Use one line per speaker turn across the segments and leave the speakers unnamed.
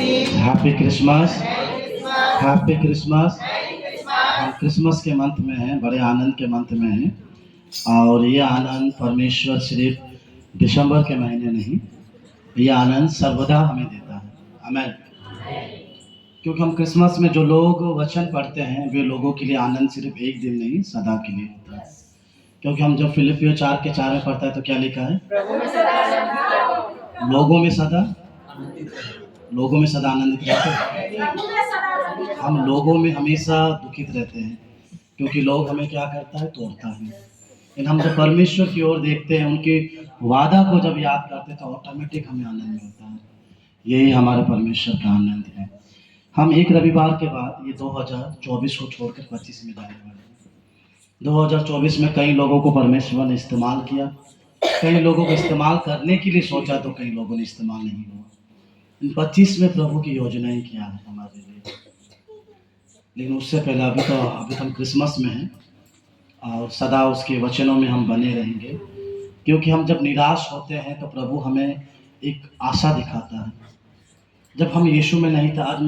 Happy Christmas, happy Christmas. हम Christmas के month में हैं, बड़े आनंद के मंथ में हैं। और ये आनंद परमेश्वर सिर्फ दिसंबर के महीने नहीं, ये आनंद सर्वदा हमें देता है। आमीन। क्योंकि हम क्रिसमस में जो लोग वचन पढ़ते हैं वे लोगों के लिए आनंद सिर्फ एक दिन नहीं, सदा के लिए होता है। क्योंकि हम जब फिलिपियो 4:4 में पढ़ता है तो क्या लिखा है? लोगों में सदा, लोगों में सदा आनंदित रहते हैं। हम लोगों में हमेशा दुखित रहते हैं, क्योंकि लोग हमें क्या करता है? तोड़ता है। लेकिन हम जब परमेश्वर की ओर देखते हैं, उनके वादा को जब याद करते हैं तो ऑटोमेटिक हमें आनंद मिलता है। यही हमारे परमेश्वर का आनंद है। हम एक रविवार के बाद ये 2024 को छोड़कर 25 में जाने वाले हैं। 2024 में कई लोगों को परमेश्वर ने इस्तेमाल किया, कई लोगों को इस्तेमाल करने के लिए सोचा तो कई लोगों ने इस्तेमाल नहीं हुआ। 25 में प्रभु की योजनाएं क्या है हमारे लिए। लेकिन उससे पहले अभी तो हम क्रिसमस में हैं और सदा उसके वचनों में हम बने रहेंगे, क्योंकि हम जब निराश होते हैं तो प्रभु हमें एक आशा दिखाता है। जब हम यीशु में नहीं था,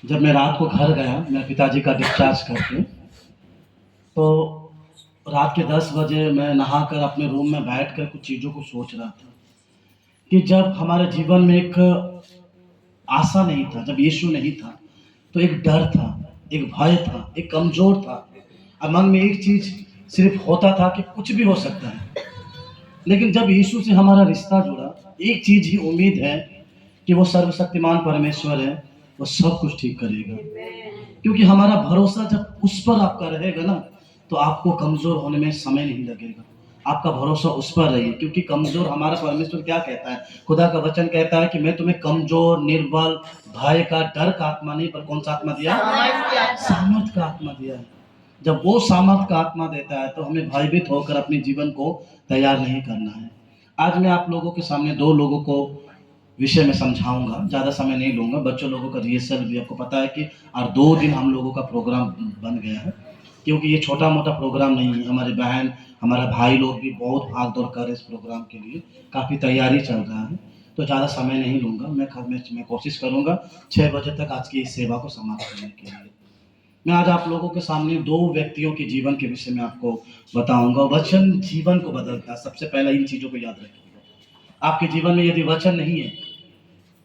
जब मैं रात को घर गया मेरे पिताजी का डिस्चार्ज करके, तो रात के 10 बजे मैं नहाकर अपने रूम में बैठकर कुछ चीज़ों को सोच रहा था कि जब हमारे जीवन में एक आशा नहीं था, जब यीशु नहीं था, तो एक डर था, एक भय था, एक कमज़ोर था। और मन में एक चीज़ सिर्फ होता था कि कुछ भी हो सकता है। लेकिन जब यीशु से हमारा रिश्ता जुड़ा, एक चीज़ ही उम्मीद है कि वो सर्वशक्तिमान परमेश्वर है, वो सब कुछ ठीक करेगा। क्योंकि हमारा भरोसा जब उस पर आपका रहेगा ना, तो आपको कमज़ोर होने में समय नहीं लगेगा। आपका भरोसा उस पर रहिए, क्योंकि कमज़ोर हमारा परमेश्वर क्या कहता है? खुदा का वचन कहता है कि मैं तुम्हें कमज़ोर, निर्बल, भय का, डर का आत्मा नहीं, पर कौन सा आत्मा दिया? सामर्थ का आत्मा दिया है। जब वो सामर्थ का आत्मा देता है तो हमें भयभीत होकर अपने जीवन को तैयार नहीं करना है। आज मैं आप लोगों के सामने 2 लोगों को विषय में समझाऊंगा, ज़्यादा समय नहीं लूँगा। बच्चों लोगों का रिहर्सल भी आपको पता है कि और 2 दिन हम लोगों का प्रोग्राम बन गया है, क्योंकि ये छोटा-मोटा प्रोग्राम नहीं है। हमारे बहन, हमारा भाई लोग भी बहुत भाग-दौड़ कर रहे हैं इस प्रोग्राम के लिए, काफ़ी तैयारी चल रहा है, तो ज़्यादा समय नहीं लूँगा। मैं कोशिश करूँगा 6 बजे तक आज की इस सेवा को समाप्त करने के लिए। मैं आज आप लोगों के सामने 2 व्यक्तियों के जीवन के विषय में आपको बताऊँगा। वचन जीवन को बदलता है, सबसे पहले इन चीज़ों को याद रखिएगा। आपके जीवन में यदि वचन नहीं है,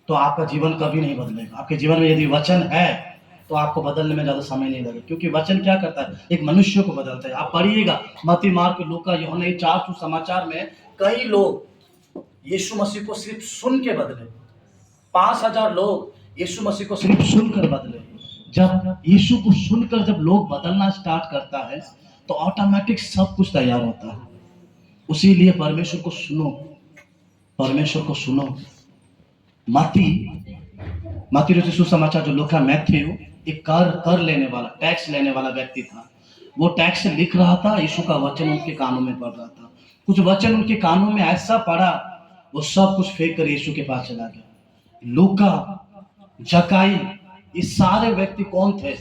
तो आपका जीवन कभी नहीं बदलेगा। आपके जीवन में यदि वचन है, तो आपको बदलने में ज़्यादा समय नहीं लगेगा, क्योंकि वचन क्या करता है? एक मनुष्य को बदलता है। आप पढ़िएगा मत्ती, मार्क, लूका, यूहन्ना, ये 4 सुसमाचार में कई लोग यीशु मसीह को सिर्फ सुन के बदले। 5000 लोग यीशु मसीह को सिर्फ सुनकर बदले। जब यीशु को सुनकर जब लोग बदलना स्टार्ट करता है, तो ऑटोमेटिक सब कुछ तैयार होता है। उसीलिए परमेश्वर को सुनो, परमेश्वर को सुनो। मत्ती जो सुसमाचार जो लिखा, मैथ्यू एक कर लेने वाला, टैक्स लेने वाला व्यक्ति था। वो टैक्स लिख रहा था, यीशु का वचन उनके कानों में पड़ रहा था। कुछ वचन उनके कानों में ऐसा पड़ा, वो सब कुछ फेंक कर यीशु के पास चला गया। लूका, जकाई, ये सारे व्यक्ति कौन थे?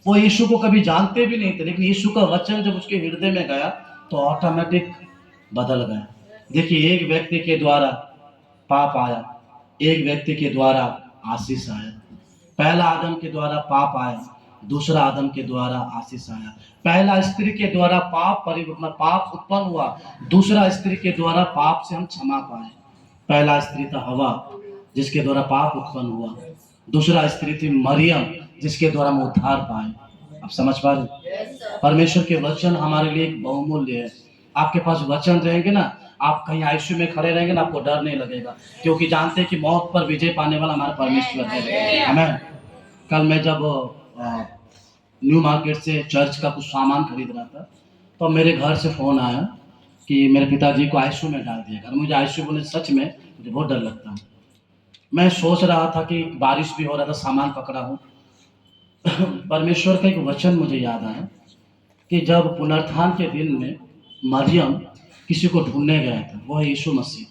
वो यीशु को कभी जानते भी नहीं थे, लेकिन यीशु का वचन जब उसके हृदय में गया तो ऑटोमेटिक बदल गया। देखिए, एक व्यक्ति के द्वारा पाप आया, एक व्यक्ति के द्वारा आशीष आया। पहला आदम के द्वारा पाप आया, दूसरा आदम के द्वारा आशीष आया। पहला स्त्री के द्वारा पाप उत्पन्न हुआ, दूसरा स्त्री के द्वारा पाप से हम क्षमा पाए। पहला स्त्री था हवा, जिसके द्वारा पाप उत्पन्न हुआ। दूसरा स्त्री थी मरियम, जिसके द्वारा हम उद्धार पाए। आप समझ पा रहे? परमेश्वर के वचन हमारे लिए एक बहुमूल्य है। आपके पास वचन रहेंगे ना, आप कहीं आईसीयू में खड़े रहेंगे ना, आपको डर नहीं लगेगा, क्योंकि जानते हैं कि मौत पर विजय पाने वाला हमारा परमेश्वर है। आमीन। कल मैं जब न्यू मार्केट से चर्च का कुछ सामान खरीद रहा था, तो मेरे घर से फ़ोन आया कि मेरे पिताजी को आईसीयू में डाल दिया। मुझे आईसीयू बोले, सच में मुझे बहुत डर लगता है। मैं सोच रहा था कि बारिश भी हो रहा था, सामान पकड़ा हूँ। परमेश्वर का एक वचन मुझे याद आया कि जब पुनरुत्थान के दिन में मरियम किसी को ढूंढने गया था, वो है यीशु मसीह।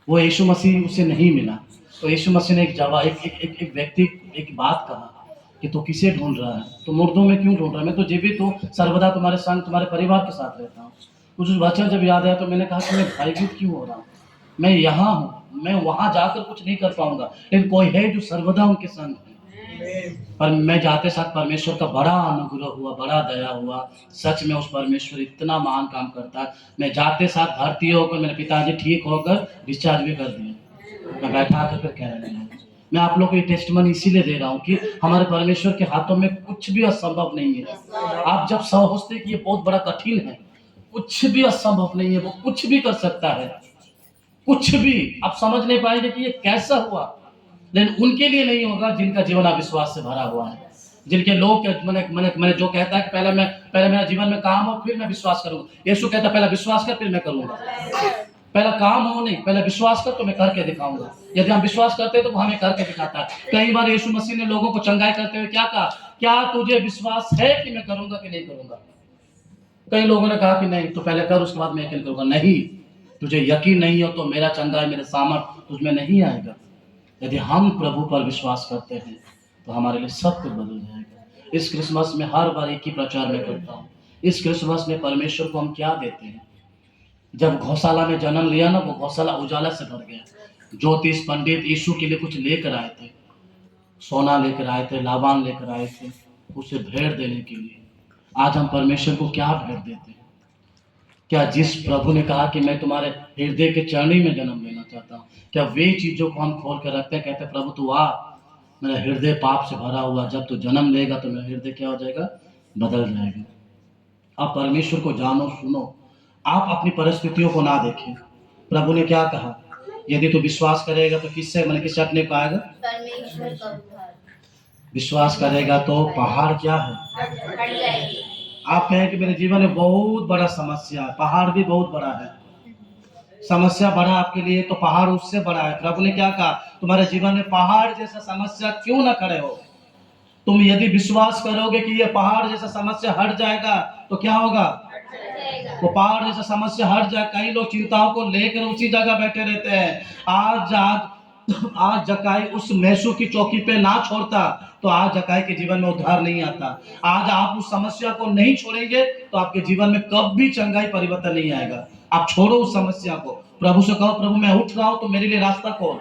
वो यीशु मसीह उसे नहीं मिला, तो यीशु मसीह ने एक व्यक्ति एक बात कहा कि तो किसे ढूंढ रहा है? तो मुर्दों में क्यों ढूंढ रहा है? मैं तो जीवित हूँ, सर्वदा तुम्हारे संग, तुम्हारे परिवार के साथ रहता हूँ। उस वचन जब याद आया तो मैंने कहा कि मैं भयभीत क्यों हो रहा हूँ? मैं यहाँ हूँ, मैं वहां जाकर कुछ नहीं कर पाऊंगा, लेकिन कोई है जो सर्वदा उनके संग है। पर मैं जाते साथ परमेश्वर का बड़ा अनुग्रह हुआ, बड़ा दया हुआ। सच में उस परमेश्वर इतना महान काम करता है। मैं जाते साथ भर्ती होकर मेरे पिताजी ठीक होकर डिस्चार्ज भी कर दिए। मैं बैठा कर फिर कह रहा हूँ, मैं आप लोग को ये टेस्टमनी इसीलिए दे रहा हूँ कि हमारे परमेश्वर के हाथों में कुछ भी असंभव नहीं है। आप जब सोचते कि ये बहुत बड़ा कठिन है, कुछ भी असंभव नहीं है, वो कुछ भी कर सकता है, कुछ भी। आप समझ नहीं पाएंगे कि ये कैसा हुआ, लेकिन उनके लिए नहीं होगा जिनका जीवन अविश्वास से भरा हुआ है। जिनके लोग मैंने जो कहता है कि पहले मेरा जीवन में काम हो फिर मैं विश्वास करूंगा। यीशु कहता है पहले विश्वास कर फिर मैं करूंगा। पहला काम हो नहीं, पहले विश्वास कर तो मैं करके दिखाऊंगा। यदि हम विश्वास करते हैं तो वो हमें करके दिखाता है। कई बार यीशु मसीह ने लोगों को चंगाई करते हुए क्या कहा, क्या तुझे विश्वास है कि मैं करूंगा कि नहीं करूंगा? कई लोगों ने कहा कि नहीं, तो पहले कर उसके बाद मैं यकीन करूंगा। नहीं, तुझे यकीन नहीं हो तो मेरा चंगाई, मेरे सामर्थ तुझमें नहीं आएगा। यदि हम प्रभु पर विश्वास करते हैं तो हमारे लिए सब कुछ बदल जाएगा। इस क्रिसमस में हर बार एक ही प्रचार में करता हूँ। इस क्रिसमस में परमेश्वर को हम क्या देते हैं? जब गौशाला में जन्म लिया ना, वो गौशाला उजाला से भर गया। ज्योतिष पंडित यीशु के लिए कुछ लेकर आए थे, सोना लेकर आए थे, लाबान लेकर आए थे उसे भेंट देने के लिए। आज हम परमेश्वर को क्या भेंट देते हैं? क्या जिस प्रभु ने कहा कि मैं तुम्हारे हृदय के चरणी में जन्म लेना चाहता हूँ, क्या वे चीजों को हम खोल कर रखते हैं? कहते हैं प्रभु तू आ, मेरा हृदय पाप से भरा हुआ, जब तू जन्म लेगा तो मेरा हृदय क्या हो जाएगा? बदल जाएगा। आप परमेश्वर को जानो, सुनो, आप अपनी परिस्थितियों को ना देखें। प्रभु ने क्या कहा, यदि तू विश्वास करेगा तो किससे किससे अपने को आएगा?
परमेश्वर का उद्धार।
विश्वास करेगा तो पहाड़ क्या है?
हट जाएगी।
आप कहें कि मेरे जीवन में बहुत बड़ा समस्या है, पहाड़ भी बहुत बड़ा है। समस्या बड़ा आपके लिए तो पहाड़ उससे बड़ा है। प्रभु ने क्या कहा, तुम्हारे जीवन में पहाड़ जैसा समस्या क्यों ना खड़े हो? तुम यदि विश्वास करोगे कि ये पहाड़ जैसा समस्या हट जाएगा तो क्या होगा? वो पहाड़ जैसा समस्या हट जाए। कई लोग चिंताओं को लेकर उसी जगह बैठे रहते हैं। आज जकाई उस मैसू की चौकी पे ना छोड़ता तो आज जकाई के जीवन में उद्धार नहीं आता। आज आप उस समस्या को नहीं छोड़ेंगे तो आपके जीवन में कभी चंगाई परिवर्तन नहीं आएगा। आप छोड़ो उस समस्या को, प्रभु से कहो प्रभु मैं उठ रहा हूं तो मेरे लिए रास्ता खोल,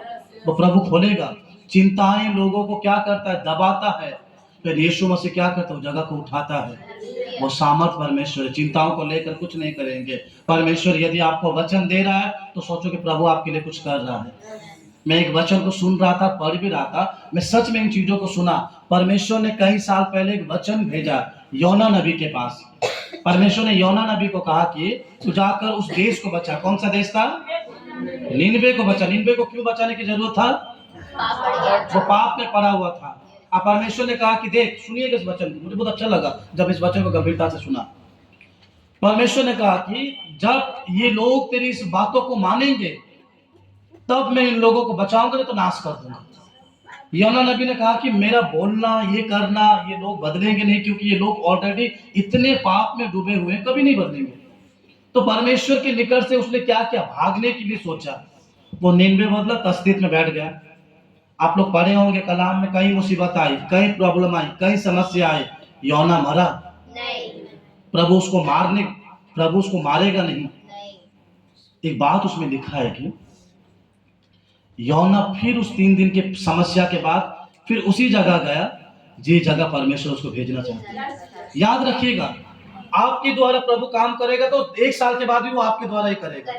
तो प्रभु खोलेगा। चिंताएं लोगों को क्या करता है? दबाता है। फिर यीशु मसीह क्या करता है? जगह को उठाता है। वो सामर्थ परमेश्वर है। चिंताओं को लेकर कुछ नहीं करेंगे। परमेश्वर यदि आपको वचन दे रहा है तो सोचो कि प्रभु आपके लिए कुछ कर रहा है। मैं एक वचन को सुन रहा था, पढ़ भी रहा था, मैं सच में इन चीजों को सुना। परमेश्वर ने कई साल पहले एक वचन भेजा योना नबी के पास। परमेश्वर ने योना नबी को कहा कि तू जाकर उस देश को बचा। कौन सा देश था? निनवे को बचा। निनवे को क्यों बचाने की जरूरत था? वो पाप में पड़ा हुआ था। अब परमेश्वर ने कहा कि देख, सुनिएगा इस वचन को। मुझे बहुत अच्छा लगा जब इस वचन को गंभीरता से सुना। परमेश्वर ने कहा कि जब ये लोग तेरी इस बातों को मानेंगे तब मैं इन लोगों को बचाऊंगा, नहीं तो नाश कर दूंगा। योना नबी ने कहा कि मेरा बोलना, ये करना, ये लोग बदलेंगे नहीं, क्योंकि ये लोग ऑलरेडी इतने पाप में डूबे हुए हैं, कभी नहीं बदलेंगे। तो परमेश्वर के निकट से उसने क्या किया? भागने के लिए सोचा। वो निनवे बदला, तस्दीक में बैठ गया। आप लोग पढ़े होंगे कलाम में, कई मुसीबत आई, कई प्रॉब्लम आई, कई समस्या आई, योना मरा
नहीं।
प्रभु उसको मारेगा नहीं। एक बात उसमें लिखा है कि योना फिर उस 3 दिन के समस्या के बाद फिर उसी जगह गया जिस जगह परमेश्वर उसको भेजना चाहते हैं। याद रखिएगा, आपके द्वारा प्रभु काम करेगा तो 1 साल के बाद भी वो आपके द्वारा ही करेगा।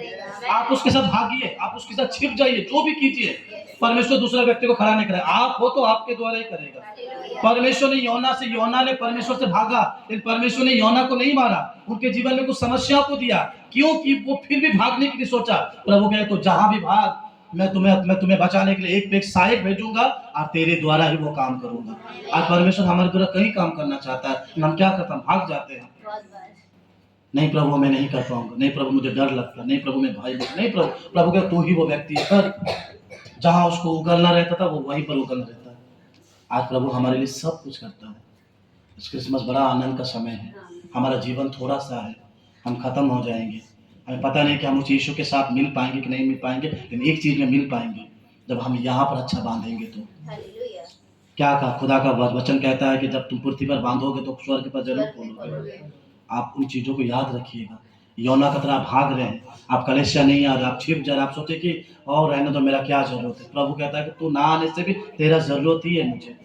आप उसके साथ भागिए, आप उसके साथ छिप जाइए, जो भी कीजिए, परमेश्वर दूसरा व्यक्ति को खड़ा नहीं करेगा। आप हो तो आपके द्वारा ही करेगा। परमेश्वर ने योना ने परमेश्वर से भागा, लेकिन परमेश्वर ने योना को नहीं मारा। उनके जीवन में कुछ समस्या को दिया, क्योंकि वो फिर भी भागने के लिए सोचा। प्रभु कहे तो जहां भी भाग, मैं तुम्हें बचाने के लिए एक पे एक सहायक भेजूंगा और तेरे द्वारा ही वो काम करूंगा। आज परमेश्वर हमारे द्वारा कहीं काम करना चाहता है, हम क्या करते हैं? भाग जाते हैं। नहीं प्रभु मैं नहीं कर पाऊंगा, नहीं प्रभु मुझे डर लगता, नहीं प्रभु मैं भाई, नहीं प्रभु क्या तू ही वो व्यक्ति है कर। जहां उसको उगलना रहता था वो वहीं पर उगलना रहता है। आज प्रभु हमारे लिए सब कुछ करता है। इस क्रिसमस बड़ा आनंद का समय है। हमारा जीवन थोड़ा सा है, हम खत्म हो जाएंगे। हमें पता नहीं कि हम उस यीशु के साथ मिल पाएंगे कि नहीं मिल पाएंगे, लेकिन एक चीज में मिल पाएंगे, जब हम यहाँ पर अच्छा बांधेंगे तो। क्या कहा? खुदा का वचन कहता है कि जब तुम पृथ्वी पर बांधोगे तो स्वर्ग पर जरूर खोलोगे। आप उन चीजों को याद रखिएगा। यौना की तरह भाग रहे हैं, आप कलेसिया नहीं आ रहे, आप छिप जा रहे, आप सोचे कि और रहने दो, मेरा क्या ज़रूरत है। प्रभु कहता है कि तू ना आने से भी तेरा ज़रूरत ही है मुझे।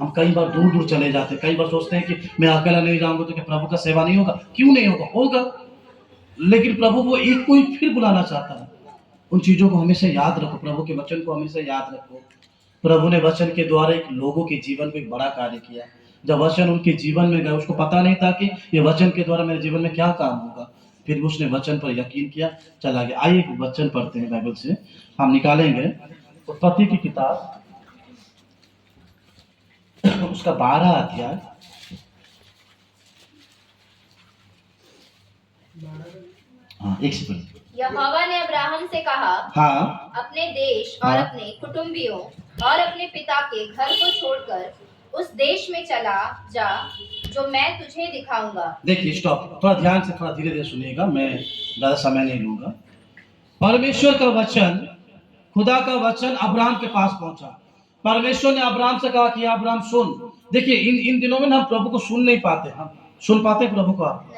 हम कई बार दूर-दूर चले जाते हैं, कई बार सोचते हैं कि मैं अकेला नहीं जाऊँगा तो क्या प्रभु का सेवा नहीं होगा? क्यों नहीं होगा? होगा। लेकिन प्रभु वो एक को ही फिर बुलाना चाहता है। उन चीज़ों को हमेशा याद रखो, प्रभु के वचन को हमेशा याद रखो। प्रभु ने वचन के द्वारा एक लोगों के जीवन में एक बड़ा कार्य किया। जब वचन उनके जीवन में गया, उसको पता नहीं था कि ये वचन के द्वारा मेरे जीवन में क्या काम होगा। फिर भी उसने वचन पर यकीन किया, चला गया। आइए एक वचन पढ़ते हैं बाइबल से, हम निकालेंगे उत्पत्ति की किताब उसका 12 अध्याय। हाँ, एक से पढ़िए।
यहोवा ने अब्राहम से कहा,
हाँ,
अपने देश और
हाँ।
अपने कुटुंबियों और अपने पिता के घर को छोड़कर उस देश में चला जा जो मैं तुझे दिखाऊंगा।
देखिए स्टॉप, थोड़ा ध्यान से, थोड़ा धीरे धीरे सुनिएगा, मैं ज़्यादा समय नहीं लूंगा। परमेश्वर का वचन, खुदा का वचन अब्राहम के पास पहुंचा। परमेश्वर ने अब्राहम से कहा कि अब्राहम सुन। देखिए इन दिनों में ना हम प्रभु को सुन नहीं पाते, हम सुन पाते हैं प्रभु को आप,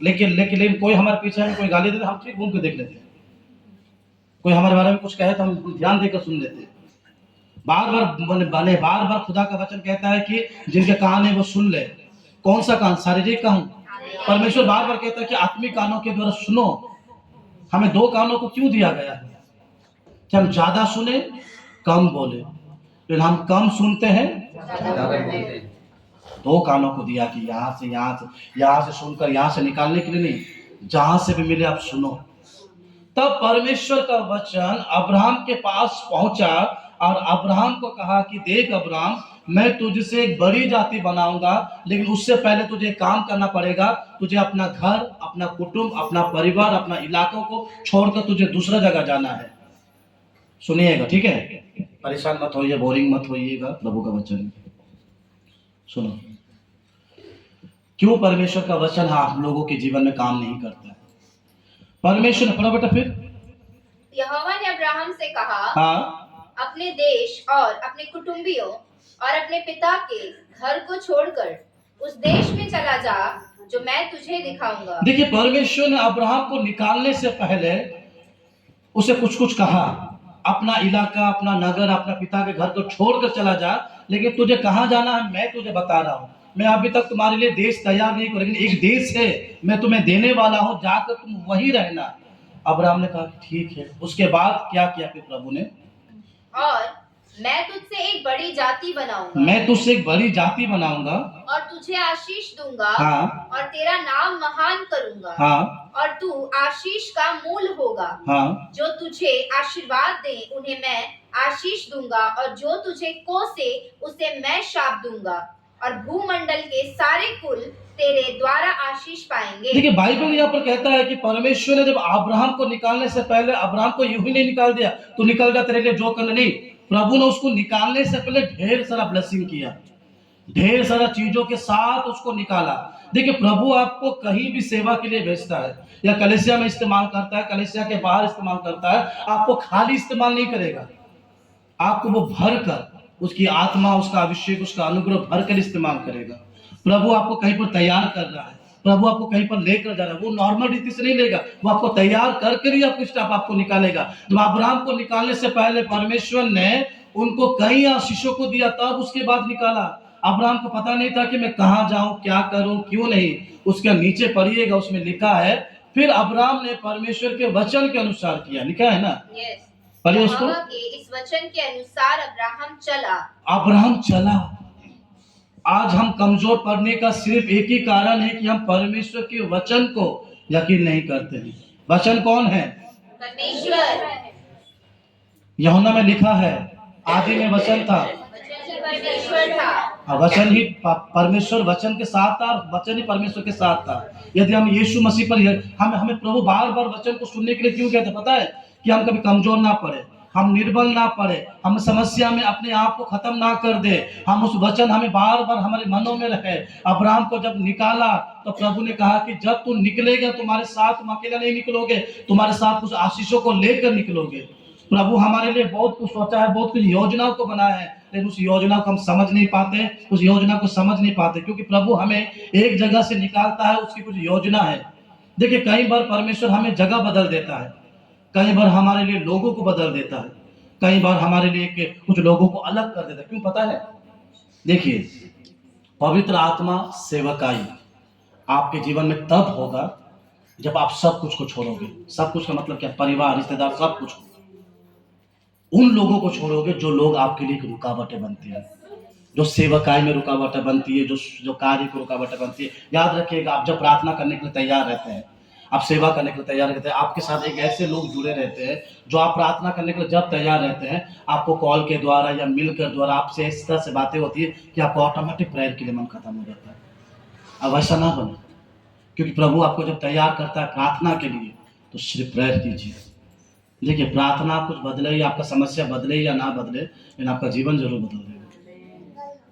नहीं,
लेकिन कोई हमारे पीछे हमें कोई गाली देते हम ठीक घूम के देख लेते हैं, कोई हमारे बारे में कुछ कहे तो हम ध्यान देकर सुन लेते हैं। बार बार खुदा का वचन कहता है कि जिनके कान है वो सुन ले। कौन सा कान? शारीरिक कान। परमेश्वर बार बार कहता है कि आत्मिक कानों के द्वारा सुनो। हमें दो कानों को क्यों दिया गया है कि हम ज्यादा सुने कम बोले, लेकिन हम कम सुनते हैं ज्यादा बोलते हैं। दो कानों को दिया कि यहाँ से सुनकर यहाँ से निकालने के लिए नहीं, जहां से भी मिले आप सुनो। तब परमेश्वर का वचन अब्राहम के पास पहुंचा और अब्राहम को कहा कि देख अब्राहम, मैं तुझसे एक बड़ी जाति बनाऊंगा, लेकिन उससे पहले तुझे काम करना पड़ेगा। तुझे अपना घर, अपना कुटुंब, अपना परिवार, अपना इलाकों को छोड़कर तुझे दूसरा जगह जाना है। सुनिएगा, ठीक है? परेशान मत होइए, बोरिंग मत होइएगा, प्रभु का वचन सुनो। क्यों परमेश्वर का वचन हम लोगों के जीवन में काम नहीं करता है? परमेश्वर ने पढ़ो बेटा फिर।
यहोवा ने अब्राहम से कहा,
हाँ,
अपने देश और अपने कुटुंबियों और अपने पिता के घर को छोड़कर उस देश में चला जा जो मैं तुझे दिखाऊंगा।
देखिए परमेश्वर ने अब्राहम को निकालने से पहले उसे कुछ कुछ कहा, अपना इलाका, अपना नगर, अपना पिता के घर को छोड़कर चला जा, लेकिन तुझे कहाँ जाना है मैं तुझे बता रहा हूँ। मैं अभी तक तुम्हारे लिए देश तैयार नहीं करूँ, लेकिन एक देश है मैं तुम्हें देने वाला हूँ, जाकर तुम वहीं रहना। अब्राहम ने कहा ठीक है। उसके बाद क्या किया फिर प्रभु ने?
और मैं तुझसे एक बड़ी जाति बनाऊंगा,
मैं तुझसे एक बड़ी जाति बनाऊंगा
और तुझे आशीष दूंगा,
हाँ,
और तेरा नाम महान करूंगा,
हाँ,
और तू आशीष का मूल होगा।
हाँ।
जो तुझे आशीर्वाद दे उन्हें मैं आशीष दूंगा, और जो तुझे कोसे उसे मैं शाप दूंगा, और भूमंडल के सारे कुल तेरे द्वारा आशीष पाएंगे।
देखिए बाइबल यहाँ पर कहता है कि परमेश्वर ने जब अब्राहम को निकालने से पहले अब्राहम को यूं ही नहीं निकाल दिया तो निकल जा तेरे लिए जो करना, नहीं, प्रभु ने उसको निकालने से पहले ढेर सारा ब्लेसिंग किया, ढेर सारा चीजों के साथ उसको निकाला। देखिए प्रभु आपको कहीं भी सेवा के लिए भेजता है, या कलीसिया में इस्तेमाल करता है, कलीसिया के बाहर इस्तेमाल करता है, आपको खाली इस्तेमाल नहीं करेगा, आपको वो भर कर उसकी आत्मा, उसका अभिषेक, उसका अनुग्रह भर कर इस्तेमाल करेगा। प्रभु आपको कहीं पर तैयार कर रहा है, प्रभु आपको कहीं पर लेकर जा रहा है। वो नॉर्मल रीति से नहीं लेगा, वो आपको तैयार करके ही आपको स्टेप आपको निकालेगा। जब अब्राहम को निकालने से पहले परमेश्वर ने उनको कई आशीषों को दिया, तब उसके बाद निकाला। अब्राहम को पता नहीं था कि मैं कहाँ जाऊं, क्या करूं, क्यों नहीं। उसके नीचे पढ़िएगा, उसमें लिखा है फिर अब्राहम ने परमेश्वर के वचन के अनुसार किया, लिखा है ना?
यस।
पढ़िए उसको।
यहोवा के इस वचन के अनुसार अब्राहम चला।
अब्राहम चला। आज हम कमजोर पड़ने का सिर्फ एक ही कारण है कि हम परमेश्वर के वचन को यकीन नहीं करते हैं। वचन कौन है?
परमेश्वर।
यूहन्ना में लिखा है आदि में वचन था,
परमेश्वर था।
वचन ही परमेश्वर वचन के साथ था, वचन ही परमेश्वर के साथ था। यदि हम यीशु मसीह पर हमें प्रभु बार बार वचन को सुनने के लिए क्यों कहते पता है? कि हम कभी कमजोर ना पड़े, हम निर्बल ना पड़े, हम समस्या में अपने आप को खत्म ना कर दे, हम उस वचन हमें बार बार हमारे मनों में रहे। अब्राहम को जब निकाला तो प्रभु ने कहा कि जब तुम निकलेगा तुम्हारे साथ, तुम अकेला नहीं निकलोगे, तुम्हारे साथ कुछ आशीषों को लेकर निकलोगे। प्रभु हमारे लिए बहुत कुछ सोचा है, बहुत कुछ योजनाओं को बनाया है, लेकिन उस योजना को हम समझ नहीं पाते, उस योजना को समझ नहीं पाते, क्योंकि प्रभु हमें एक जगह से निकालता है, उसकी कुछ योजना है। देखिए कई बार परमेश्वर हमें जगह बदल देता है, कई बार हमारे लिए लोगों को बदल देता है, कई बार हमारे लिए कुछ लोगों को अलग कर देता है। क्यों पता है? देखिए, पवित्र आत्मा सेवकाई आपके जीवन में तब होगा जब आप सब कुछ को छोड़ोगे। सब कुछ का मतलब क्या? परिवार, रिश्तेदार, सब कुछ। उन लोगों को छोड़ोगे जो लोग आपके लिए रुकावटें बनते हैं, जो सेवकाई में रुकावटें बनती है, जो कार्य को रुकावटें बनती है। याद रखिएगा, आप जब प्रार्थना करने के लिए तैयार रहते हैं, आप सेवा करने के लिए तैयार रहते हैं, आपके साथ एक ऐसे लोग जुड़े रहते हैं जो आप प्रार्थना करने के लिए जब तैयार रहते हैं, आपको कॉल के द्वारा या मिलकर द्वारा आपसे इस तरह से बातें होती है कि आपको ऑटोमेटिक प्रेयर के लिए मन खत्म हो जाता है। अब ऐसा ना बने, क्योंकि प्रभु आपको जब तैयार करता है प्रार्थना के लिए तो सिर्फ प्रेयर कीजिए। देखिए, प्रार्थना कुछ बदले या आपका समस्या बदले या ना बदले, लेकिन आपका जीवन जरूर बदल देगा।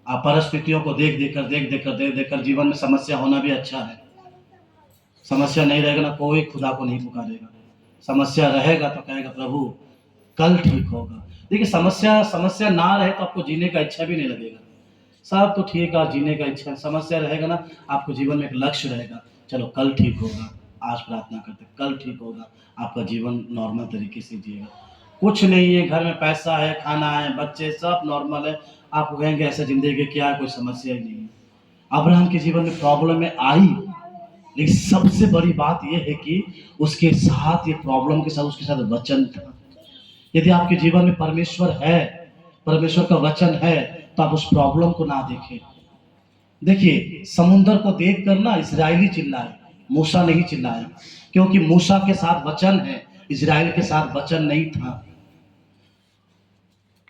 आप परिस्थितियों को देख देख कर जीवन में समस्या होना भी अच्छा है। समस्या नहीं रहेगा ना, कोई खुदा को नहीं पुकारेगा। समस्या रहेगा तो कहेगा प्रभु कल ठीक होगा। देखिए, समस्या समस्या ना रहे तो आपको जीने का इच्छा भी नहीं लगेगा। सब तो ठीक है, जीने का इच्छा। समस्या रहेगा ना, आपको जीवन में एक लक्ष्य रहेगा, चलो कल ठीक होगा। आज प्रार्थना करते कल ठीक होगा, आपका जीवन नॉर्मल तरीके से जिएगा। कुछ नहीं है, घर में पैसा है, खाना है, बच्चे, सब नॉर्मल है, आप कहेंगे ऐसे जिंदगी क्या है, कोई समस्या ही नहीं है। अब्राहम के जीवन में प्रॉब्लम में आई, लेकिन सबसे बड़ी बात यह है कि उसके साथ, ये प्रॉब्लम के साथ उसके साथ वचन था। यदि आपके जीवन में परमेश्वर है, परमेश्वर का वचन है, तो आप उस प्रॉब्लम को ना देखें। देखिए, समुंदर को देख कर ना इजरायली चिल्लाए, मूसा नहीं चिल्लाया, क्योंकि मूसा के साथ वचन है, इजराइल के साथ वचन नहीं था।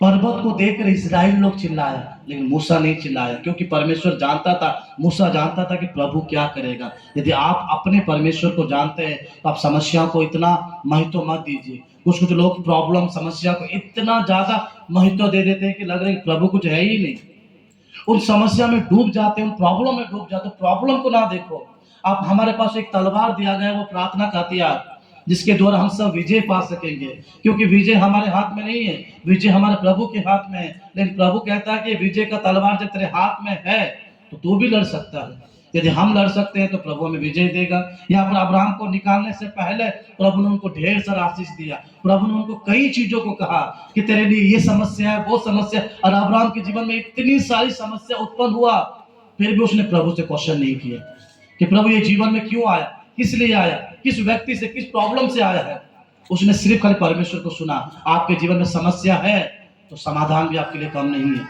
पर्वत को देखकर इजराइल लोग चिल्लाया, लेकिन मूसा नहीं चिल्लाया, क्योंकि परमेश्वर जानता था, मूसा जानता था कि प्रभु क्या करेगा। यदि आप अपने परमेश्वर को जानते हैं तो आप समस्या को इतना महत्व मत दीजिए। कुछ कुछ लोग प्रॉब्लम, समस्या को इतना ज्यादा महत्व दे देते हैं कि लग रहा है कि प्रभु कुछ है ही नहीं। उन समस्या में डूब जाते हैं, उन प्रॉब्लम में डूब जाते हैं। प्रॉब्लम को ना देखो आप। हमारे पास एक तलवार दिया गया है, वो प्रार्थना का हथियार, जिसके द्वारा हम सब विजय पा सकेंगे। क्योंकि विजय हमारे हाथ में नहीं है, विजय हमारे प्रभु के हाथ में है। लेकिन प्रभु कहता है कि विजय का तलवार जब तेरे हाथ में है तो तू भी लड़ सकता है। यदि हम लड़ सकते हैं तो प्रभु हमें विजय देगा। यहाँ पर अब्राहम को निकालने से पहले प्रभु ने उनको ढेर सारा आशीष दिया। प्रभु ने उनको कई चीजों को कहा कि तेरे लिए ये समस्या है, वो समस्या। और अब्राहम के जीवन में इतनी सारी समस्या उत्पन्न हुआ, फिर भी उसने प्रभु से क्वेश्चन नहीं किया कि प्रभु ये जीवन में क्यों आया, किस लिए आया, किस व्यक्ति से, किस प्रॉब्लम से आया है। उसने सिर्फ खाली परमेश्वर को सुना। आपके जीवन में समस्या है तो समाधान भी आपके लिए कम नहीं है।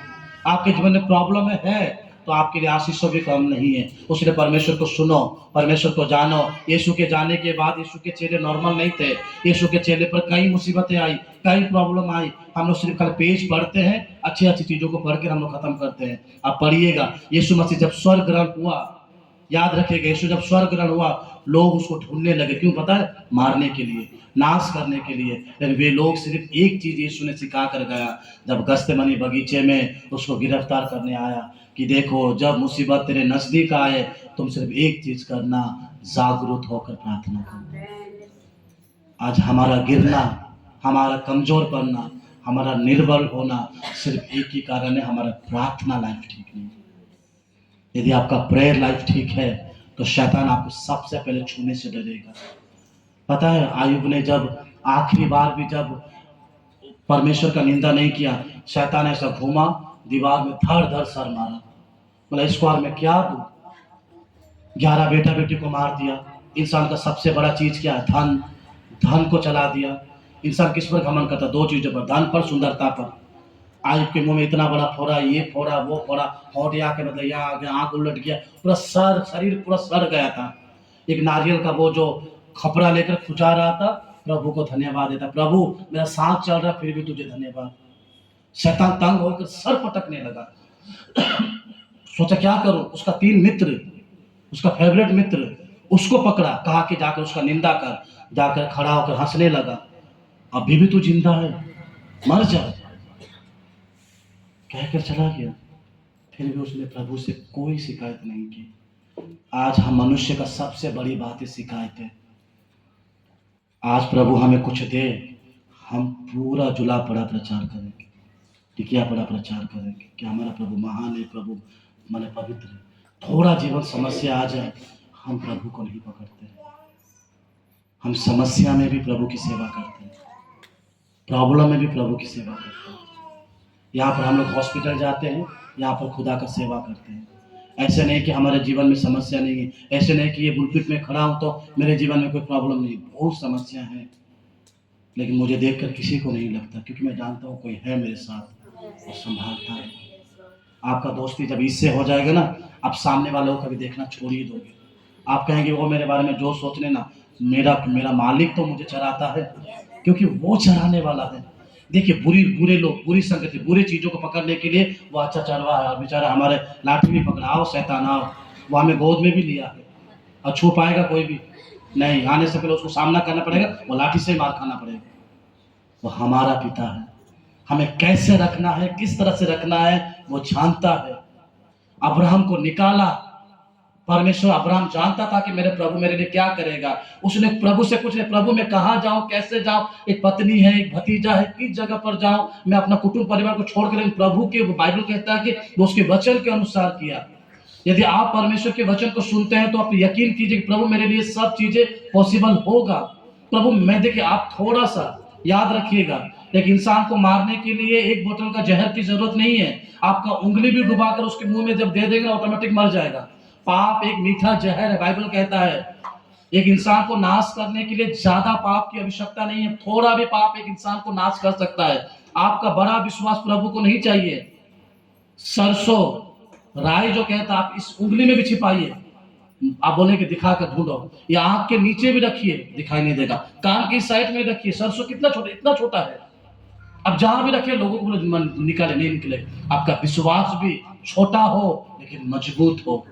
आपके जीवन में प्रॉब्लम है तो आपके लिए आशीषों भी कम नहीं है। उसने परमेश्वर को सुनो, परमेश्वर को जानो। यीशु के जाने के बाद यीशु के चेले नॉर्मल नहीं थे। यीशु के चेले पर कई मुसीबतें आई, कई प्रॉब्लम आई। हम लोग सिर्फ खाली पेज पढ़ते हैं, अच्छी अच्छी चीजों को पढ़ के हम लोग खत्म करते हैं। आप पढ़िएगा, यीशु मसीह जब स्वर्ग ग्रहण हुआ, याद रखिएगा, यीशु जब स्वर्ग ग्रहण हुआ, लोग उसको ढूंढने लगे। क्यों पता है? मारने के लिए, नाश करने के लिए। लेकिन वे लोग सिर्फ एक चीज यीशु ने सिखा कर गया, जब गस्तेमनी बगीचे में उसको गिरफ्तार करने आया कि देखो, जब मुसीबत तेरे नजदीक आए तुम सिर्फ एक चीज करना, जागरूक होकर प्रार्थना करना। आज हमारा गिरना, हमारा कमजोर पड़ना, हमारा निर्बल होना सिर्फ एक ही कारण है, हमारा प्रार्थना लाइफ ठीक नहीं है। यदि आपका प्रेयर लाइफ ठीक है तो शैतान आपको सबसे पहले छूने से डरेगा। पता है, आयुब ने जब आखिरी बार भी जब परमेश्वर का निंदा नहीं किया, शैतान ऐसा घूमा, दीवार में धड़ धड़ सर मारा। बोला इस बार में क्या दूं? 11 बेटा बेटी को मार दिया। इंसान का सबसे बड़ा चीज क्या है? धन। धन को चला दिया। इंसान किस पर घमंड करता? दो चीजों पर, धन पर, सुंदरता पर। आयुब के मुंह में इतना बड़ा फोड़ा, ये फोड़ा, वो फोड़ा, होठ यहाँ के मतलब यहाँ आ गया, आंख उलट गया, पूरा सर, शरीर पूरा सड़ गया था। एक नारियल का वो जो खपरा लेकर खुचा रहा था, प्रभु को धन्यवाद देता, प्रभु मेरा सांस चल रहा फिर भी तुझे धन्यवाद। शैतान तंग होकर सर पटकने लगा। सोचा क्या करूं? उसका 3 मित्र, उसका फेवरेट मित्र, उसको पकड़ा, कहा कि जाकर उसका निंदा कर। जाकर खड़ा होकर हंसने लगा, अभी भी तू जिंदा है, मर जा, कहकर चला गया। फिर भी उसने प्रभु से कोई शिकायत नहीं की। आज हम मनुष्य का सबसे बड़ी बात है शिकायत है। आज प्रभु हमें कुछ दे, हम पूरा जुला पड़ा प्रचार करेंगे, टिकिया पड़ा प्रचार करेंगे कि हमारा प्रभु महान है, प्रभु माने पवित्र है। थोड़ा जीवन समस्या आ जाए, हम प्रभु को नहीं पकड़ते हैं। हम समस्या में भी प्रभु की सेवा करते हैं, प्रॉब्लम में भी प्रभु की सेवा करते हैं। यहाँ पर हम लोग हॉस्पिटल जाते हैं, यहाँ पर खुदा का सेवा करते हैं। ऐसे नहीं कि हमारे जीवन में समस्या नहीं है, ऐसे नहीं कि ये बुलपिट में खड़ा हूँ तो मेरे जीवन में कोई प्रॉब्लम नहीं। बहुत समस्या है, लेकिन मुझे देखकर किसी को नहीं लगता, क्योंकि मैं जानता हूँ कोई है मेरे साथ और संभालता है। आपका दोस्ती जब इससे हो जाएगा ना, आप सामने वालों को कभी देखना छोड़ ही दोगे। आप कहेंगे वो मेरे बारे में जो सोच लेना, मेरा मालिक तो मुझे चराता है, क्योंकि वो चराने वाला है। देखिए बुरे लोग, बुरी संगति, बुरी चीज़ों को पकड़ने के लिए वो अच्छा चरवा है, और बेचारा हमारे लाठी भी पकड़ाओ शैतान आओ, वो हमें गोद में भी लिया है। और छू पाएगा कोई भी नहीं, आने से पहले उसको सामना करना पड़ेगा, वो लाठी से मार खाना पड़ेगा। वो हमारा पिता है, हमें कैसे रखना है, किस तरह से रखना है वो जानता है। अब्राहम को निकाला परमेश्वर, अब्राहम जानता था कि मेरे प्रभु मेरे लिए क्या करेगा। उसने प्रभु से कुछ नहीं, प्रभु मैं कहाँ जाऊँ, कैसे जाऊँ, एक पत्नी है, एक भतीजा है, किस जगह पर जाऊँ, मैं अपना कुटुंब परिवार को छोड़कर। लेकिन प्रभु के बाइबल कहता है कि वो उसके वचन के अनुसार किया। यदि आप परमेश्वर के वचन को सुनते हैं तो आप यकीन कीजिए कि प्रभु मेरे लिए सब चीजें पॉसिबल होगा। प्रभु मैं देखिए, आप थोड़ा सा याद रखिएगा, एक इंसान को मारने के लिए एक बोतल का जहर की जरूरत नहीं है। आपका उंगली भी डुबाकर उसके मुंह में जब दे देंगे ऑटोमेटिक मर जाएगा। पाप एक मीठा जहर है, बाइबल कहता है। एक इंसान को नाश करने के लिए ज्यादा पाप की आवश्यकता नहीं है, थोड़ा भी पाप एक इंसान को नाश कर सकता है। आपका बड़ा विश्वास प्रभु को नहीं चाहिए। सरसों राई जो कहता है, आप इस उंगली में भी छिपाइए, आप बोले कि दिखा कर ढूंढो, या आंख के नीचे भी रखिए, दिखाई नहीं देगा। कान की साइड में रखिए, सरसों कितना छोटा, इतना छोटा है। अब जहां भी रखिए लोगों को निकाले नहीं निकले। आपका विश्वास भी छोटा हो लेकिन मजबूत हो,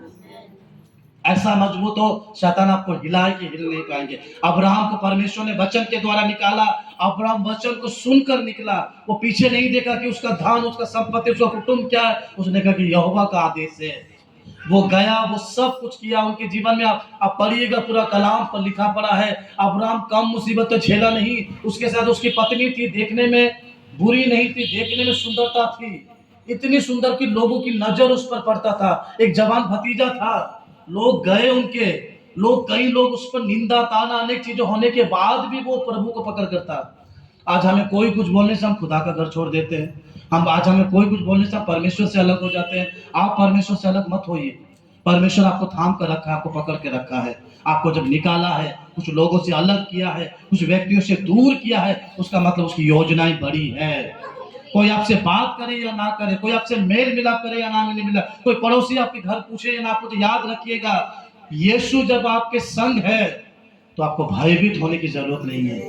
ऐसा मजबूत हो शैतान आपको हिलाए कि हिल नहीं पाएंगे। अब्राहम को परमेश्वर ने वचन के द्वारा निकाला। अब्राहम वचन को सुनकर निकला, वो पीछे नहीं देखा कि उसका धन, उसका संपत्ति, उसका कुटुंब क्या है। उसने कहा कि यहोवा का आदेश है। वो गया, वो सब कुछ किया उनके जीवन में। आप पढ़िएगा, पूरा कलाम पर लिखा पड़ा है। अब्राहम कम मुसीबत तो झेला नहीं। उसके साथ उसकी पत्नी थी, देखने में बुरी नहीं थी, देखने में सुंदरता थी, इतनी सुंदर कि लोगों की नजर उस पर पड़ता था। एक जवान भतीजा था, लोग गए उनके, कई लोग उस पर निंदा, ताना, अनेक चीजें होने के बाद भी वो प्रभु को पकड़ करता। आज हमें कोई कुछ बोलने से हम खुदा का घर छोड़ देते हैं। आज हमें कोई कुछ बोलने से हम परमेश्वर से अलग हो जाते हैं। आप परमेश्वर से अलग मत होइए। परमेश्वर आपको थाम कर रखा है, आपको पकड़ के रखा है। आपको जब निकाला है, कुछ लोगों से अलग किया है, कुछ व्यक्तियों से दूर किया है, उसका मतलब उसकी योजनाएं बड़ी है। कोई आपसे बात करे या ना करे, कोई आपसे मेल मिलाप करे या ना मिला, कोई पड़ोसी आपके घर पूछे या ना पूछे, याद रखिएगा यीशु जब आपके संग है तो आपको भयभीत होने की जरूरत नहीं है।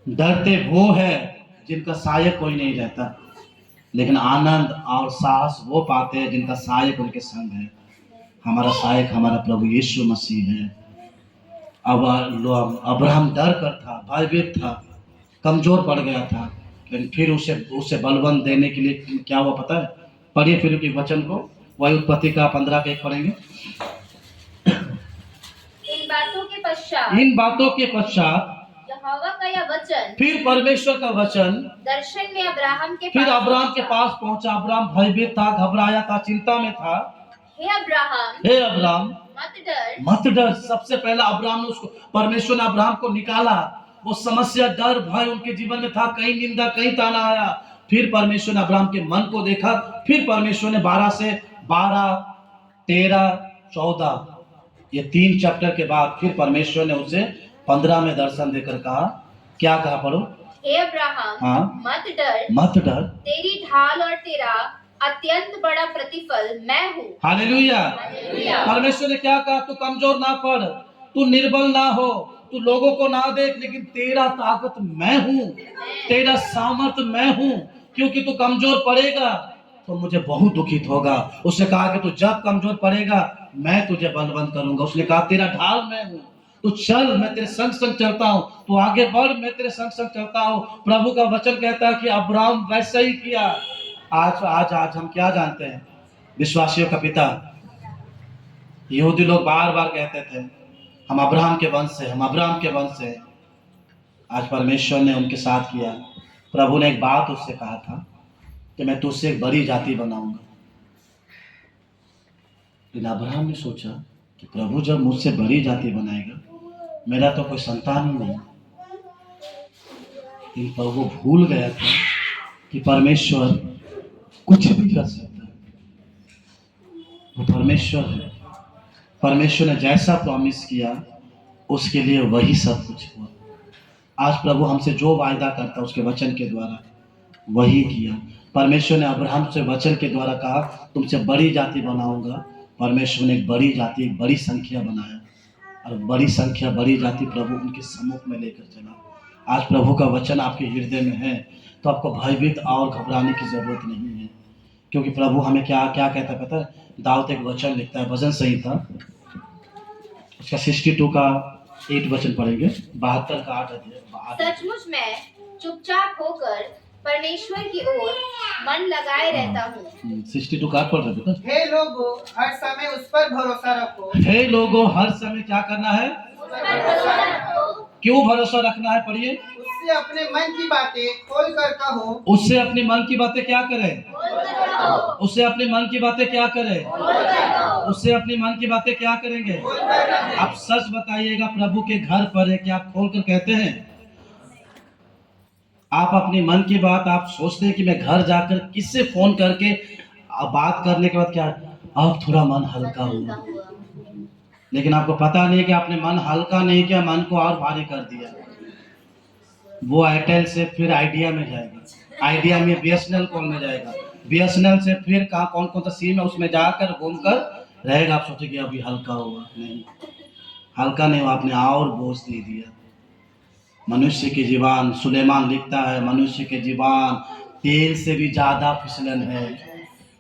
डरते वो है जिनका सहायक कोई नहीं रहता, लेकिन आनंद और साहस वो पाते हैं जिनका सहायक उनके संग है। हमारा सहायक हमारा प्रभु यीशु मसीह है। अब अब्राहम डर कर था, भयभीत था, कमजोर पड़ गया था, लेकिन फिर उसे बलवंत देने के लिए क्या हुआ पता है? पढ़िए फिर के वचन को, वही उत्पत्ति का 15 का 1 पढ़ेंगे। इन बातों के पश्चात
यहोवा का यह वचन,
फिर परमेश्वर का वचन
दर्शन में अब्राहम के
पास पहुंचा। अब्राहम भयभीत था, घबराया था, चिंता में था। हे अब्राहम मत डर। सबसे पहला अब्राहम ने उसको, परमेश्वर ने अब्राहम को निकाला। वो समस्या, डर, भय उनके जीवन में था, कहीं निंदा, कहीं ताना आया। फिर परमेश्वर ने अब्राहम के मन को देखा। फिर परमेश्वर ने 12 से 12, 13, 14 ये 3 चैप्टर के बाद फिर परमेश्वर ने उसे 15 में दर्शन देकर कहा, क्या कहा पढ़ो?
हे अब्राहम,
हाँ,
मत डर, तेरी ढाल और तेरा अत्यंत बड़ा प्रतिफल मैं हूँ।
हालेलुया। परमेश्वर ने क्या कहा? तू कमजोर ना पड़, तू निर्बल ना हो, तू लोगों को ना देख, लेकिन तेरा ताकत मैं हूँ, तेरा सामर्थ मैं हूँ। क्योंकि तू कमजोर पड़ेगा तो मुझे बहुत दुखित होगा। उसने कहा कि तू जब कमजोर पड़ेगा मैं तुझे बलवंत करूंगा। उसने कहा तेरा ढाल मैं हूँ, तू चल, मैं तेरे संग संग चलता हूँ, तू आगे बढ़, मैं तेरे संग संग चलता हूँ। प्रभु का वचन कहता है कि अब्राहम वैसा ही किया। आज हम क्या जानते हैं? विश्वासियों का पिता। यहूदी लोग बार बार कहते थे हम अब्राहम के वंश से, हम अब्राहम के वंश से। आज परमेश्वर ने उनके साथ किया। प्रभु ने एक बात उससे कहा था कि मैं तुझसे एक बड़ी जाति बनाऊंगा। लेकिन अब्राहम ने सोचा कि प्रभु जब मुझसे बड़ी जाति बनाएगा मेरा तो कोई संतान ही नहीं। इन पर वो भूल गया था कि परमेश्वर कुछ भी कर सकता है। वो परमेश्वर है। परमेश्वर ने जैसा प्रॉमिस किया उसके लिए वही सब कुछ हुआ। आज प्रभु हमसे जो वायदा करता उसके वचन के द्वारा वही किया। परमेश्वर ने अब्राहम से वचन के द्वारा कहा तुमसे बड़ी जाति बनाऊंगा। परमेश्वर ने एक बड़ी जाति, एक बड़ी संख्या बनाया, और बड़ी संख्या, बड़ी जाति प्रभु उनके सम्मुख में लेकर चला। आज प्रभु का वचन आपके हृदय में है तो आपको भयभीत और घबराने की जरूरत नहीं है, क्योंकि प्रभु हमें क्या क्या कहता है पता है? दाऊद एक वचन लिखता है, भजन संहिता उसका 62 का 8 वचन पढ़ेंगे, 72 का 8 अध्याय।
सचमुच मैं चुपचाप होकर परमेश्वर की ओर मन लगाए रहता हूँ।
62 का 8 पढ़ रहे बेटा।
हे लोगों, हर समय उस पर भरोसा रखो।
हे लोगों, हर समय क्या करना है?
उस पर भरोसा रखो।
क्यों भरोसा रखना है? पढ़िए।
उससे अपने मन की बातें खोल कर कहो।
उससे अपने मन की बातें क्या करें? उससे अपने मन की बातें क्या करें? उससे अपनी मन की बातें क्या करेंगे? आप सच बताइएगा, प्रभु के घर पर है कि आप खोल कर कहते हैं? आप अपनी मन की बात आप सोचते हैं कि मैं घर जाकर किससे फोन करके बात करने के बाद क्या अब थोड़ा मन हल्का हुआ, लेकिन आपको पता नहीं है कि आपने मन हल्का नहीं किया, मन को और भारी कर दिया। वो एयरटेल से फिर आइडिया में जाएगा, आइडिया में बीएसएनएल कॉल में जाएगा, बीएसएनएल से फिर कहाँ कौन कौन सा सिम है उसमें जाकर घूमकर रहेगा। आप सोचेंगे अभी हल्का हुआ, नहीं, हल्का नहीं हुआ, आपने और बोझ दे दिया। मनुष्य की जीवान, सुलेमान लिखता है, मनुष्य की जीवान तेल से भी ज्यादा फिसलन है।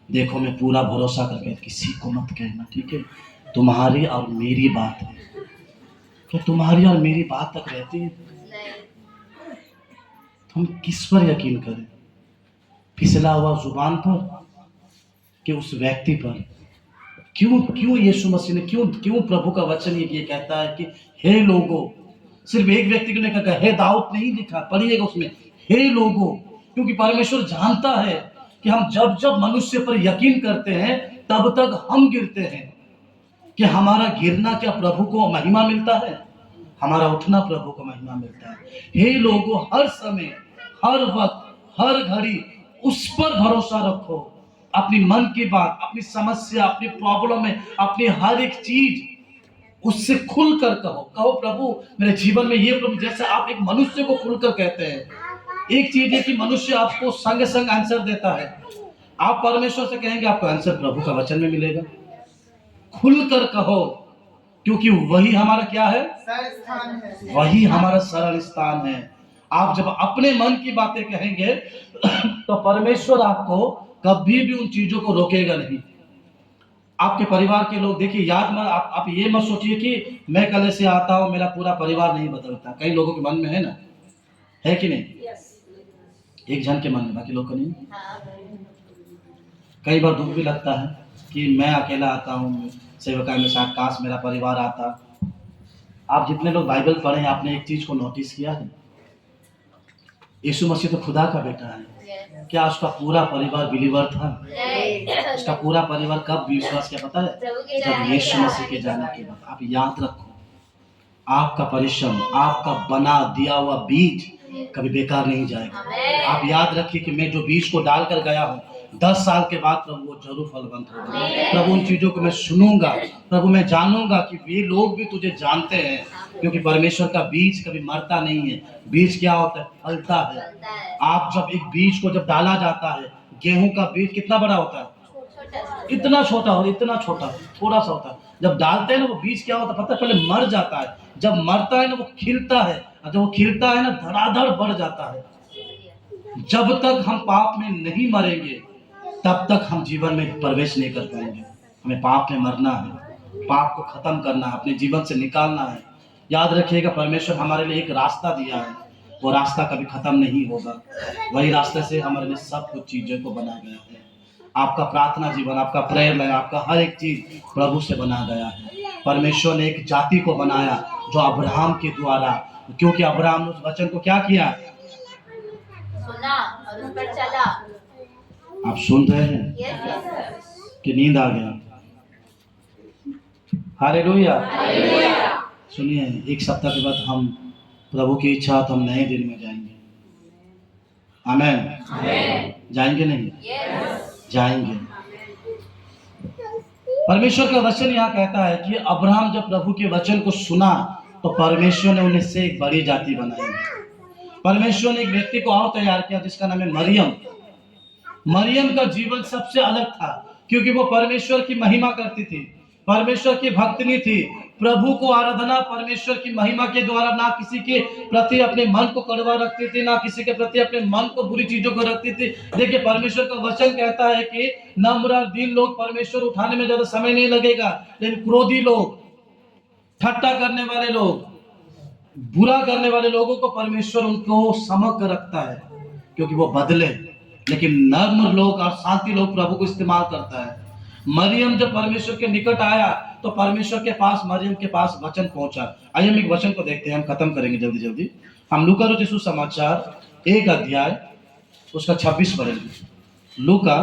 देखो मैं पूरा भरोसा करके किसी को मत कहना, ठीक है? तुम्हारी और मेरी बात है, क्या तुम्हारी और मेरी बात तक रहती है? तो हम किस पर यकीन करें? फिसला हुआ जुबान पर कि उस व्यक्ति पर? क्यों यीशु मसीह ने क्यों प्रभु का वचन ये कहता है कि हे लोगों, सिर्फ एक व्यक्ति को नहीं कहा, हे दाऊद नहीं लिखा, पढ़िएगा उसमें हे लोगों, क्योंकि परमेश्वर जानता है कि हम जब जब मनुष्य पर यकीन करते हैं तब तक हम गिरते हैं। कि हमारा गिरना क्या प्रभु को महिमा मिलता है? हमारा उठना प्रभु को महिमा मिलता है। हे लोगों, हर समय, हर वक्त, हर घड़ी उस पर भरोसा रखो। अपनी मन की बात, अपनी समस्या, अपनी प्रॉब्लम में, अपनी हर एक चीज उससे खुलकर कहो प्रभु मेरे जीवन में ये प्रॉब्लम, जैसे आप एक मनुष्य को खुलकर कहते हैं। एक चीज है कि मनुष्य आपको संग संग आंसर देता है, आप परमेश्वर से कहेंगे आपको आंसर प्रभु का वचन में मिलेगा। खुलकर कहो, क्योंकि वही हमारा क्या है?
स्थान है।
वही हमारा सरल स्थान है। आप जब अपने मन की बातें कहेंगे तो परमेश्वर आपको कभी भी उन चीजों को रोकेगा नहीं। आपके परिवार के लोग, देखिए याद मत, आप ये मत सोचिए कि मैं कल से आता हूं मेरा पूरा परिवार नहीं बदलता। कई लोगों के मन में है ना, है कि नहीं? एक जन के मन में, बाकी लोग को नहीं। कई बार दुख भी लगता है कि मैं अकेला आता हूँ सेवकाई में, साथ काश मेरा परिवार आता। आप जितने लोग बाइबल पढ़े हैं आपने एक चीज को नोटिस किया है? यीशु मसीह तो खुदा का बेटा है। क्या उसका पूरा परिवार बिलीवर था? उसका पूरा परिवार कब विश्वास किया पता है? जब यीशु मसीह के जाने के बाद। आप याद रखो, आपका परिश्रम, आपका बना दिया हुआ बीज कभी बेकार नहीं जाएगा। आप याद रखिए कि मैं जो बीज को डालकर गया हूँ 10 साल के बाद प्रभु वो जरूर फलवंत होगा। प्रभु उन चीजों को मैं सुनूंगा, प्रभु मैं जानूंगा कि ये लोग भी तुझे जानते हैं, क्योंकि परमेश्वर का बीज कभी मरता नहीं है। बीज क्या होता है? फलता है। आप जब एक बीज को जब डाला जाता है, गेहूं का बीज कितना बड़ा होता है? इतना छोटा होता है, इतना छोटा, थोड़ा सा होता है। जब डालते हैं ना वो बीज क्या होता है पता है? पहले मर जाता है, जब मरता है ना वो खिलता है, और जब वो खिलता है ना धड़ाधड़ बढ़ जाता है। जब तक हम पाप में नहीं मरेंगे तब तक हम जीवन में प्रवेश नहीं कर पाएंगे। हमें पाप में मरना है, पाप को खत्म करना है, अपने जीवन से निकालना है। याद रखिएगा, परमेश्वर हमारे लिए एक रास्ता दिया है, वो रास्ता कभी खत्म नहीं होगा। वही रास्ते से हमारे लिए सब कुछ चीजों को बनाया गया है। आपका प्रार्थना जीवन, आपका प्रेयर लाइफ, आपका हर एक चीज प्रभु से बना गया है। परमेश्वर ने एक जाति को बनाया जो अब्राहम के द्वारा, क्योंकि अब्राहम ने उस वचन को क्या किया?
सुना और उस पर चला।
आप सुन रहे हैं कि नींद आ गया? हालेलुया। सुनिए, एक सप्ताह के बाद हम प्रभु की इच्छा तो हम नए दिन में जाएंगे। आमेन। जाएंगे नहीं? जाएंगे। परमेश्वर का वचन यहाँ कहता है कि अब्राहम जब प्रभु के वचन को सुना तो परमेश्वर ने उन्हें से एक बड़ी जाति बनाई। परमेश्वर ने एक व्यक्ति को और तैयार किया जिसका नाम है मरियम। मरियम का जीवन सबसे अलग था क्योंकि वो परमेश्वर की महिमा करती थी, परमेश्वर की भक्तनी थी, प्रभु को आराधना परमेश्वर की महिमा के द्वारा, ना किसी के प्रति अपने मन को कड़वा रखती थी, ना किसी के प्रति अपने मन को बुरी चीजों को रखती थी। देखिए, परमेश्वर का वचन कहता है कि नम्र और दीन लोग परमेश्वर उठाने में ज्यादा समय नहीं लगेगा, लेकिन क्रोधी लोग, ठट्टा करने वाले लोग, बुरा करने वाले लोगों को परमेश्वर उनको समक कर रखता है क्योंकि वो बदले। लेकिन नर्म लोग और शांति लोग प्रभु को इस्तेमाल करता है। मरियम जब परमेश्वर के निकट आया तो परमेश्वर के पास, मरियम के पास वचन पहुंचा। आइए हम एक वचन को देखते हैं, हम खत्म करेंगे जल्दी जल्दी। हम लूका रचित सुसमाचार 1 अध्याय उसका 26 पढ़ेंगे। लूका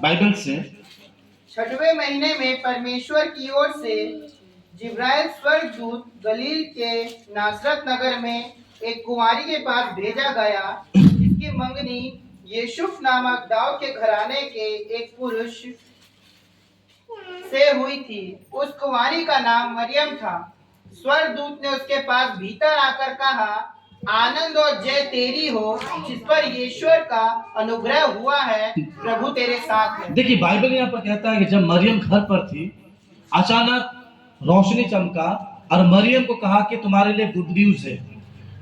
बाइबल से।
6वें महीने में परमेश्वर की ओर से जिब्राइल स्वर्गदूत गलील के नासरत नगर में एक कुंवारी के पास भेजा गया जिसकी मंगनी यूसुफ नामक दाऊद के घराने के एक पुरुष से हुई थी। उस कुंवारी का नाम मरियम था। स्वर्गदूत ने उसके पास भीतर आकर कहा, आनंद और जय तेरी हो जिस पर ईश्वर का अनुग्रह हुआ है, प्रभु तेरे साथ है।
देखिए, बाइबल यहाँ पर कहता है कि जब मरियम घर पर थी, अचानक रोशनी चमका और मरियम को कहा कि तुम्हारे लिए गुड न्यूज है,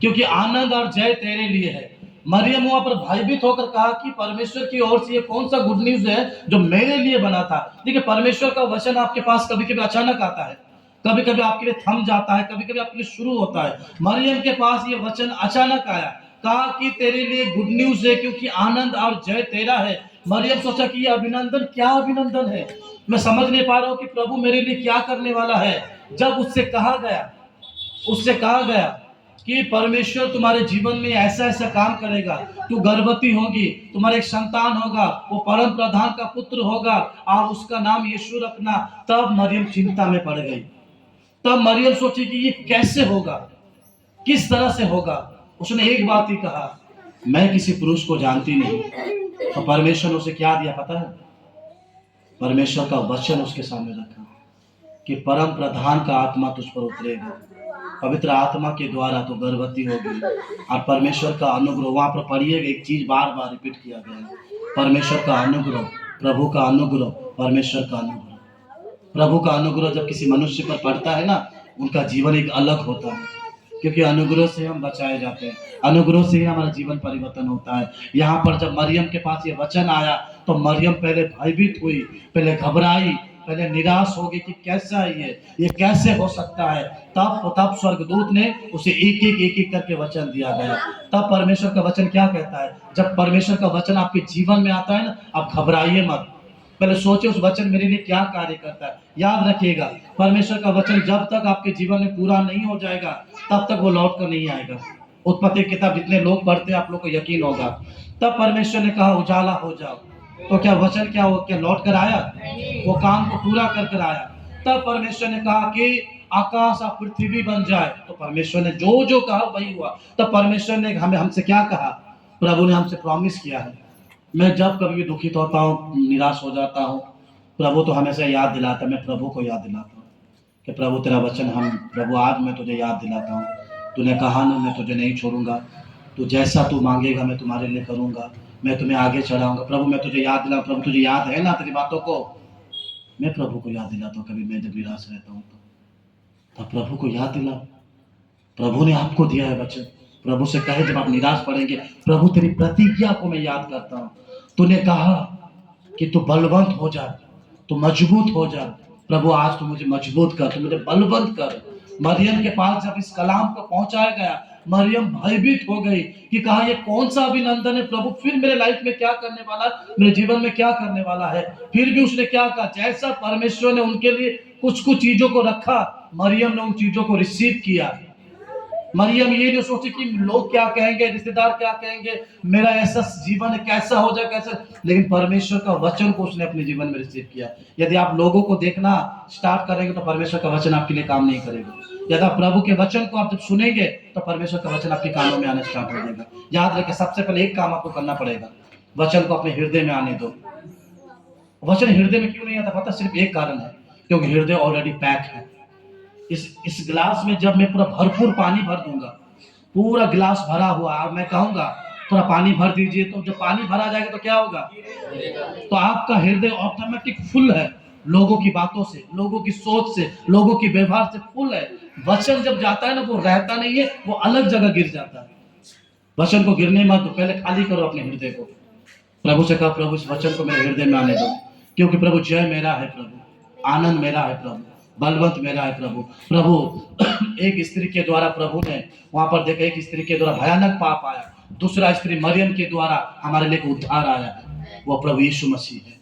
क्योंकि आनंद और जय तेरे लिए है। मरियम वहां पर भयभीत होकर कहा कि परमेश्वर की ओर से ये कौन सा गुड न्यूज है जो मेरे लिए बना था। देखिए, परमेश्वर का वचन आपके पास कभी कभी अचानक आता है, कभी कभी आपके लिए थम जाता है, कभी कभी आपके लिए शुरू होता है। मरियम के पास ये वचन अचानक आया, कहा कि तेरे लिए गुड न्यूज है क्योंकि आनंद और जय तेरा है। मरियम सोचा कि ये अभिनंदन, क्या अभिनंदन है, मैं समझ नहीं पा रहा हूं कि प्रभु मेरे लिए क्या करने वाला है। जब उससे कहा गया कि परमेश्वर तुम्हारे जीवन में ऐसा ऐसा काम करेगा, तू गर्भवती होगी, तुम्हारा एक संतान होगा, वो परम प्रधान का पुत्र होगा और उसका नाम यीशु रखना, तब मरियम चिंता में पड़ गई। तब मरियम सोची कि ये कैसे होगा, किस तरह से होगा। उसने एक बात ही कहा, मैं किसी पुरुष को जानती नहीं। तो परमेश्वर ने उसे क्या दिया पता है? परमेश्वर का वचन उसके सामने रखा कि परम प्रधान का आत्मा तुझ पर उतरेगा, पवित्र आत्मा के द्वारा तो गर्भवती होगी और परमेश्वर का अनुग्रह। वहां पर पढ़िएगा, एक चीज बार बार रिपीट किया गया, परमेश्वर का अनुग्रह, प्रभु का अनुग्रह, परमेश्वर का अनुग्रह। प्रभु का अनुग्रह जब किसी मनुष्य पर पड़ता है ना, उनका जीवन एक अलग होता है, क्योंकि अनुग्रह से हम बचाए जाते हैं, अनुग्रह से ही हमारा जीवन परिवर्तन होता है। यहाँ पर जब मरियम के पास ये वचन आया तो मरियम पहले भयभीत हुई, पहले घबराई, पहले निराश हो गई कि कैसा है ये कैसे हो सकता है। तब स्वर्गदूत ने उसे एक एक करके वचन दिया गया। तब परमेश्वर का वचन क्या कहता है? जब परमेश्वर का वचन आपके जीवन में आता है ना, आप घबराइए मत, पहले सोचे उस वचन मेरे लिए क्या कार्य करता है। याद रखिएगा, परमेश्वर का वचन जब तक आपके जीवन में पूरा नहीं हो जाएगा तब तक वो लौट कर नहीं आएगा। उत्पत्ति किताब जितने लोग पढ़ते हैं आप लोग को यकीन होगा। तब परमेश्वर ने कहा उजाला हो जाओ, तो क्या वचन क्या हो, क्या लौट कर आया? वो काम को पूरा कर कर आया। तब परमेश्वर ने कहा कि आकाश और पृथ्वी बन जाए, तो परमेश्वर ने जो जो कहा वही हुआ। तब परमेश्वर ने हमसे क्या कहा? प्रभु ने हमसे प्रॉमिस किया है। मैं जब कभी भी दुखित होता हूँ, निराश हो जाता हूँ, प्रभु तो हमेशा याद दिलाता है, मैं प्रभु को याद दिलाता हूँ कि प्रभु तेरा वचन प्रभु आज मैं तुझे याद दिलाता हूँ, तूने कहा ना मैं तुझे नहीं छोड़ूंगा, तू जैसा तू मांगेगा मैं तुम्हारे लिए करूंगा, मैं तुम्हें आगे चढ़ाऊंगा। प्रभु मैं तुझे याद दिलाऊं, प्रभु तुझे याद है ना तेरी बातों को? मैं प्रभु को याद दिलाता हूँ कभी मैं जब निराश रहता हूँ तो प्रभु को याद दिलाओ। प्रभु ने आपको दिया है वचन, प्रभु से कहे जब आप निराश पड़ेंगे, प्रभु तेरी प्रतिज्ञा को मैं याद करता हूँ, तूने कहा कि तू बलवंत हो जा, तू मजबूत हो जा। प्रभु आज तू मुझे मजबूत कर, तू मुझे बलवंत कर। मरियम के पास जब इस कलाम को पहुंचाया गया, मरियम भयभीत हो गई कि कहा ये कौन सा अभिनंदन है प्रभु, फिर मेरे लाइफ में क्या करने वाला, मेरे जीवन में क्या करने वाला है। फिर भी उसने क्या कहा, जैसा परमेश्वर ने उनके लिए कुछ कुछ चीजों को रखा, मरियम ने उन चीजों को रिसीव किया। मरियम ये नहीं सोची कि लोग क्या कहेंगे, रिश्तेदार क्या कहेंगे, मेरा ऐसा जीवन कैसा हो जाए, कैसे, लेकिन परमेश्वर का वचन को उसने अपने जीवन में रिसीव किया। यदि आप लोगों को देखना स्टार्ट करेंगे तो परमेश्वर का वचन आपके लिए काम नहीं करेगा। यदि आप प्रभु के वचन को आप जब सुनेंगे तो परमेश्वर का वचन आपके कानों में आना स्टार्ट हो जाएगा। याद रखें, सबसे पहले एक काम आपको करना पड़ेगा, वचन को अपने हृदय में आने दो। वचन हृदय में क्यों नहीं आता पता? सिर्फ एक कारण है, क्योंकि हृदय ऑलरेडी पैक है। इस गिलास में जब मैं पूरा भरपूर पानी भर दूंगा, पूरा गिलास भरा हुआ, और मैं कहूंगा थोड़ा पानी भर दीजिए, तो जब पानी भरा जाएगा तो क्या होगा? तो आपका हृदय ऑटोमेटिक फुल है, लोगों की बातों से, लोगों की सोच से, लोगों की व्यवहार से फुल है। वचन जब जाता है ना, वो रहता नहीं है, वो अलग जगह गिर जाता है। वचन को गिरने मत दो, पहले खाली करो अपने हृदय को। प्रभु से कहा, प्रभु इस वचन को मेरे हृदय में आने दो, क्योंकि प्रभु जय मेरा है, प्रभु आनंद मेरा है, प्रभु बलवंत मेरा है, प्रभु। प्रभु एक स्त्री के द्वारा प्रभु ने वहां पर देखा, एक स्त्री के द्वारा भयानक पाप आया, दूसरा स्त्री मरियम के द्वारा हमारे लिए उद्धार आया, वो प्रभु यीशु मसीह है।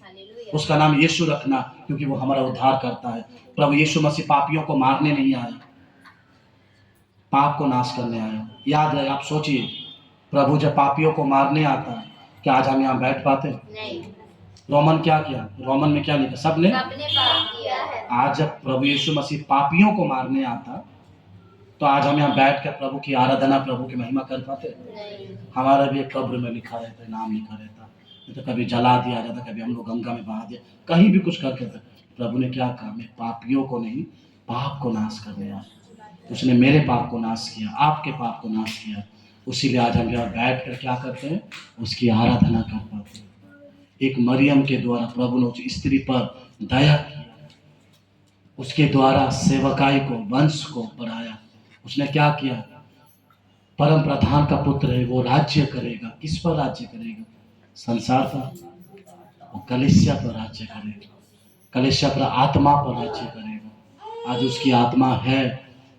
उसका नाम यीशु रखना, क्योंकि वो हमारा उद्धार करता है। प्रभु यीशु मसीह पापियों को मारने नहीं आया, पाप को नाश करने आया। याद है, आप सोचिए, प्रभु जब पापियों को मारने आता है, क्या आज हम यहाँ बैठ पाते?
नहीं।
रोमन क्या किया? रोमन में क्या लिखा? सबने
पाप किया है।
आज जब प्रभु यीशु मसीह पापियों को मारने आता, तो आज हम यहाँ बैठ कर प्रभु की आराधना, प्रभु की महिमा कर पाते?
नहीं।
हमारा भी एक कब्र में लिखा रहता है, नाम लिखा रहता, नहीं तो कभी जला दिया जाता, कभी हम लोग गंगा में बहा दिया, कहीं भी कुछ करके था। प्रभु ने क्या कहा? मैं पापियों को नहीं, पाप को नाश करने आया। उसने मेरे पाप को नाश किया, आपके पाप को नाश किया। उसीलिए आज हम यहाँ बैठ कर क्या करते हैं? उसकी आराधना कर पाते हैं। एक मरियम के द्वारा प्रभु ने उस स्त्री पर दया किया, उसके द्वारा सेवकाई को, वंश को बढ़ाया। उसने क्या किया? परम प्रधान का पुत्र है, वो राज्य करेगा। किस पर राज्य करेगा? संसार पर, वो कलीसिया पर राज्य करेगा, कलीसिया पर, आत्मा पर राज्य करेगा। आज उसकी आत्मा है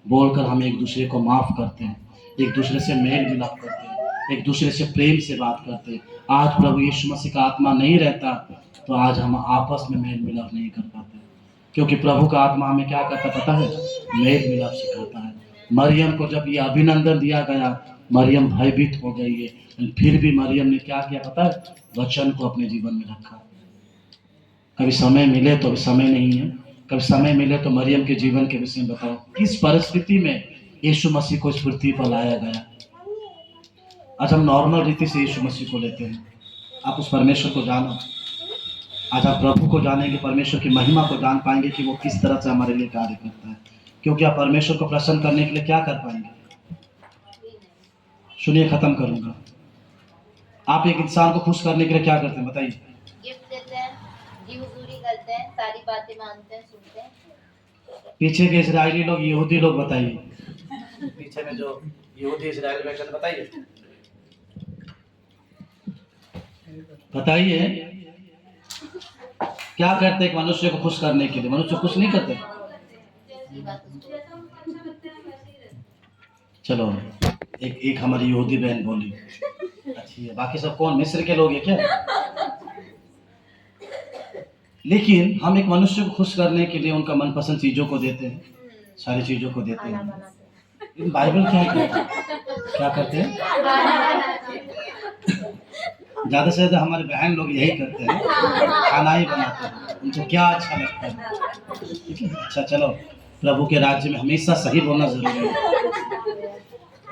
बोलकर हम एक दूसरे को माफ करते हैं, एक दूसरे से मेल मिलाप करते हैं, एक दूसरे से प्रेम से बात करते हैं। आज प्रभु यीशु मसीह का आत्मा नहीं रहता तो आज हम आपस में मेल मिलाप नहीं कर पाते, क्योंकि प्रभु का आत्मा हमें क्या करता पता है? मेल मिलाप सिखाता है। मरियम को जब ये अभिनंदन दिया गया, मरियम भयभीत हो गई है, फिर भी मरियम ने क्या किया पता है? वचन को अपने जीवन में रखा। कभी समय मिले तो, अभी समय नहीं है, कभी समय मिले तो मरियम के जीवन के विषय में बताओ, किस परिस्थिति में यीशु मसीह को इस पृथ्वी पर लाया गया। आज हम नॉर्मल रीति से यीशु मसीह को लेते हैं। आप उस परमेश्वर को जानो। आज आप प्रभु को जानेंगे, परमेश्वर की महिमा को जान पाएंगे कि वो किस तरह से हमारे लिए कार्य करता है। क्योंकि आप परमेश्वर को प्रसन्न करने के लिए क्या कर पाएंगे? सुनिए, खत्म करूंगा। आप एक इंसान को खुश करने के लिए क्या करते हैं बताइए?
गिफ्ट देते हैं, जी हुजूरी करते हैं, सारी बातें मानते हैं, सुनते हैं।
पीछे के इजरायली लोग, यहूदी लोग बताइए, पीछे में जो यहूदी इजराइल बैठे हैं, बताइए बताइए क्या करते एक मनुष्य को खुश करने के लिए? मनुष्य खुश नहीं करते। चलो एक हमारी यहूदी बहन बोली अच्छी है, बाकी सब कौन मिस्र के लोग हैं क्या? लेकिन हम एक मनुष्य को खुश करने के लिए उनका मनपसंद चीजों को देते हैं, सारी चीजों को देते हैं। लेकिन बाइबल क्या कहता है? क्या करते हैं? ज्यादा से ज्यादा हमारे बहन लोग यही करते हैं, खाना ही बनाते हैं, उनको क्या अच्छा लगता है। ठीक है, अच्छा चलो, प्रभु के राज्य में हमेशा सही बोलना जरूरी है।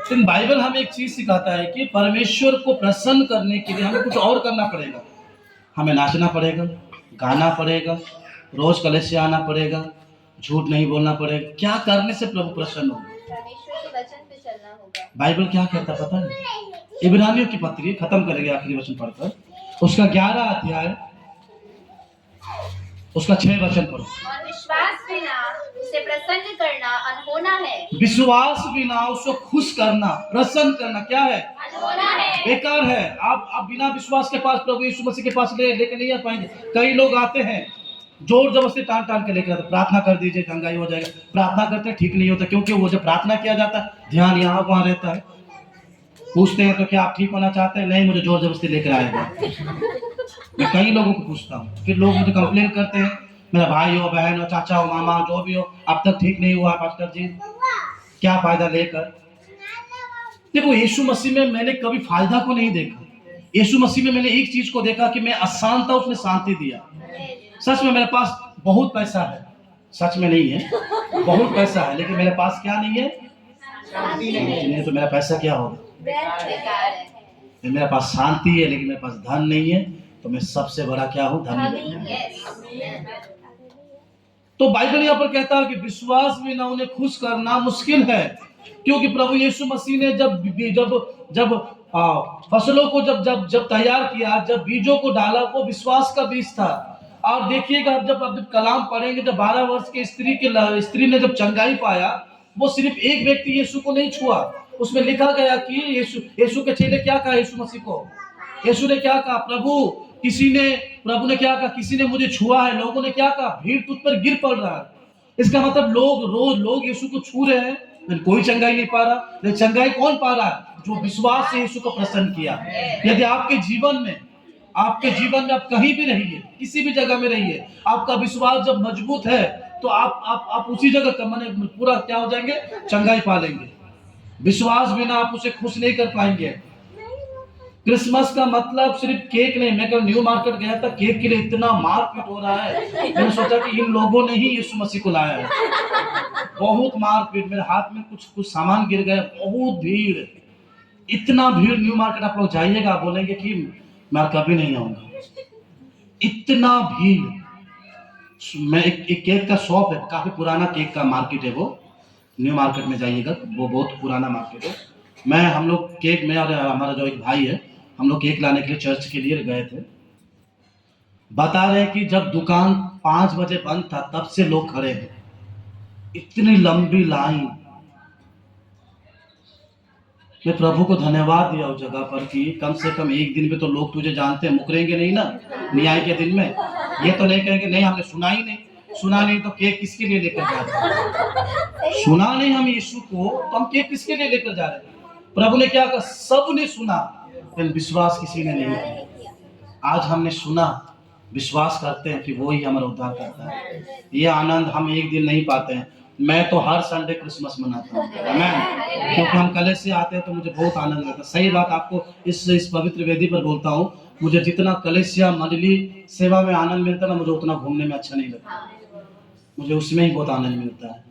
लेकिन बाइबल हमें एक चीज सिखाता है कि परमेश्वर को प्रसन्न करने के लिए हमें कुछ और करना पड़ेगा। हमें नाचना पड़ेगा, गाना पड़ेगा, रोज कलीसिया आना पड़ेगा, झूठ नहीं बोलना पड़ेगा। क्या करने से प्रभु प्रसन्न होगा?
परमेश्वर के वचन पे चलना होगा।
बाइबल क्या कहता पता है? इब्रानियों की पत्री खत्म करेंगे आखिरी वचन पढ़कर, उसका 11 अध्याय, उसका 6 वचन पढ़ो।
और विश्वास बिना उसे प्रसन्न करना अनहोना है।
विश्वास बिना उसको खुश करना, प्रसन्न करना क्या है?
अनहोना है,
बेकार है। आप बिना विश्वास के पास प्रभु यीशु मसीह के पास लेके नहीं आ पाएंगे। कई लोग आते हैं जोर जबरदस्ती टान के लेकर आते, प्रार्थना कर दीजिए चंगाई हो जाएगा। प्रार्थना करते ठीक नहीं होता, क्योंकि वो जब प्रार्थना किया जाता है ध्यान यहाँ वहाँ रहता है। पूछते हैं तो क्या आप ठीक होना चाहते हैं? नहीं, मुझे जोर जबरदस्ती लेकर आएगा। मैं कई लोगों को पूछता हूँ, फिर लोग मुझे कंप्लेन करते हैं, मेरा भाई हो, बहन हो, चाचा हो, मामा हो, जो भी हो, अब तक ठीक नहीं हुआ पास्टर जी, क्या फायदा लेकर? देखो यीशु मसीह में मैंने कभी फायदा को नहीं देखा। यीशु मसीह में मैंने एक चीज को देखा कि मैं अशांत था, उसने शांति दिया। सच में मेरे पास बहुत पैसा है, सच में नहीं है, बहुत पैसा है, लेकिन मेरे पास क्या नहीं है?
शांति नहीं है।
तो मेरा पैसा क्या होगा? मेरे पास शांति है लेकिन मेरे पास धन नहीं है, तो मैं सबसे बड़ा क्या हूँ? धनी। तो बाइबल यहाँ पर कहता है कि विश्वास बिना उन्हें खुश करना मुश्किल है, क्योंकि प्रभु यीशु मसीह ने जब फसलों को जब तैयार किया, जब बीजों को डाला, वो विश्वास का बीज था। और देखिएगा जब कलाम पढ़ेंगे, जब 12 वर्ष की स्त्री ने जब चंगाई पाया, वो सिर्फ एक व्यक्ति यीशु को नहीं छुआ, उसमें लिखा गया कि यीशु के चेले क्या कहा यीशु मसीह को? यीशु ने क्या कहा? प्रभु ने क्या कहा? किसी ने मुझे छुआ है। लोगों ने क्या कहा? भीड़ तुझ पर गिर पड़ रहा है। इसका मतलब लोग यीशु को छू रहे हैं, लेकिन कोई चंगाई नहीं पा रहा। लेकिन चंगाई कौन पा रहा है? जो विश्वास से यीशु को प्रसन्न किया। यदि आपके जीवन में आप कहीं भी रहिए, किसी भी जगह में रहिए, आपका विश्वास जब मजबूत है तो आप उसी जगह का माने पूरा क्या हो जाएंगे? चंगाई पा लेंगे। विश्वास बिना आप उसे खुश नहीं कर पाएंगे। क्रिसमस का मतलब सिर्फ केक नहीं। मैं कल न्यू मार्केट गया था, केक के लिए इतना मारपीट हो रहा है, मैंने सोचा कि इन लोगों ने ही यीशु मसीह को लाया है। बहुत मारपीट, मेरे हाथ में कुछ सामान गिर गया, बहुत भीड़, इतना भीड़। न्यू मार्केट आप लोग जाइएगा, बोलेंगे कि मैं कभी नहीं आऊंगा, इतना भीड़। मैं एक केक का शॉप है, काफी पुराना केक का मार्केट है वो, न्यू मार्केट में जाइएगा, वो बहुत पुराना मार्केट है। हम लोग केक में और हमारा जो एक भाई है, हम लोग केक लाने के लिए चर्च के लिए गए थे। बता रहे हैं कि जब दुकान 5 बजे बंद था, तब से लोग खड़े हैं, इतनी लंबी लाइन। मैं प्रभु को धन्यवाद दिया उस जगह पर कि कम से कम एक दिन में तो लोग तुझे जानते हैं, मुकरेंगे नहीं ना न्याय के दिन में। ये तो नहीं कहेंगे नहीं हमने सुना नहीं तो केक किसके लिए लेकर जा रहे हैं? सुना नहीं हम यीशु को, तो हम केक किसके लिए लेकर जा रहे हैं? प्रभु ने क्या कहा? सबने सुना, लेकिन विश्वास किसी ने नहीं किया। आज हमने सुना, विश्वास करते हैं कि वो ही हमारा उद्धार करता है। ये आनंद हम एक दिन नहीं पाते हैं। मैं तो हर संडे क्रिसमस मनाता हूँ, क्योंकि हम कॉलेज से आते हैं तो मुझे बहुत आनंद लगता है। सही बात आपको इस पवित्र वेदी पर बोलता हूँ, मुझे जितना कलेसिया मंडली सेवा में आनंद मिलता है ना, मुझे उतना घूमने में अच्छा नहीं लगता। मुझे उसमें ही बहुत आनंद मिलता है,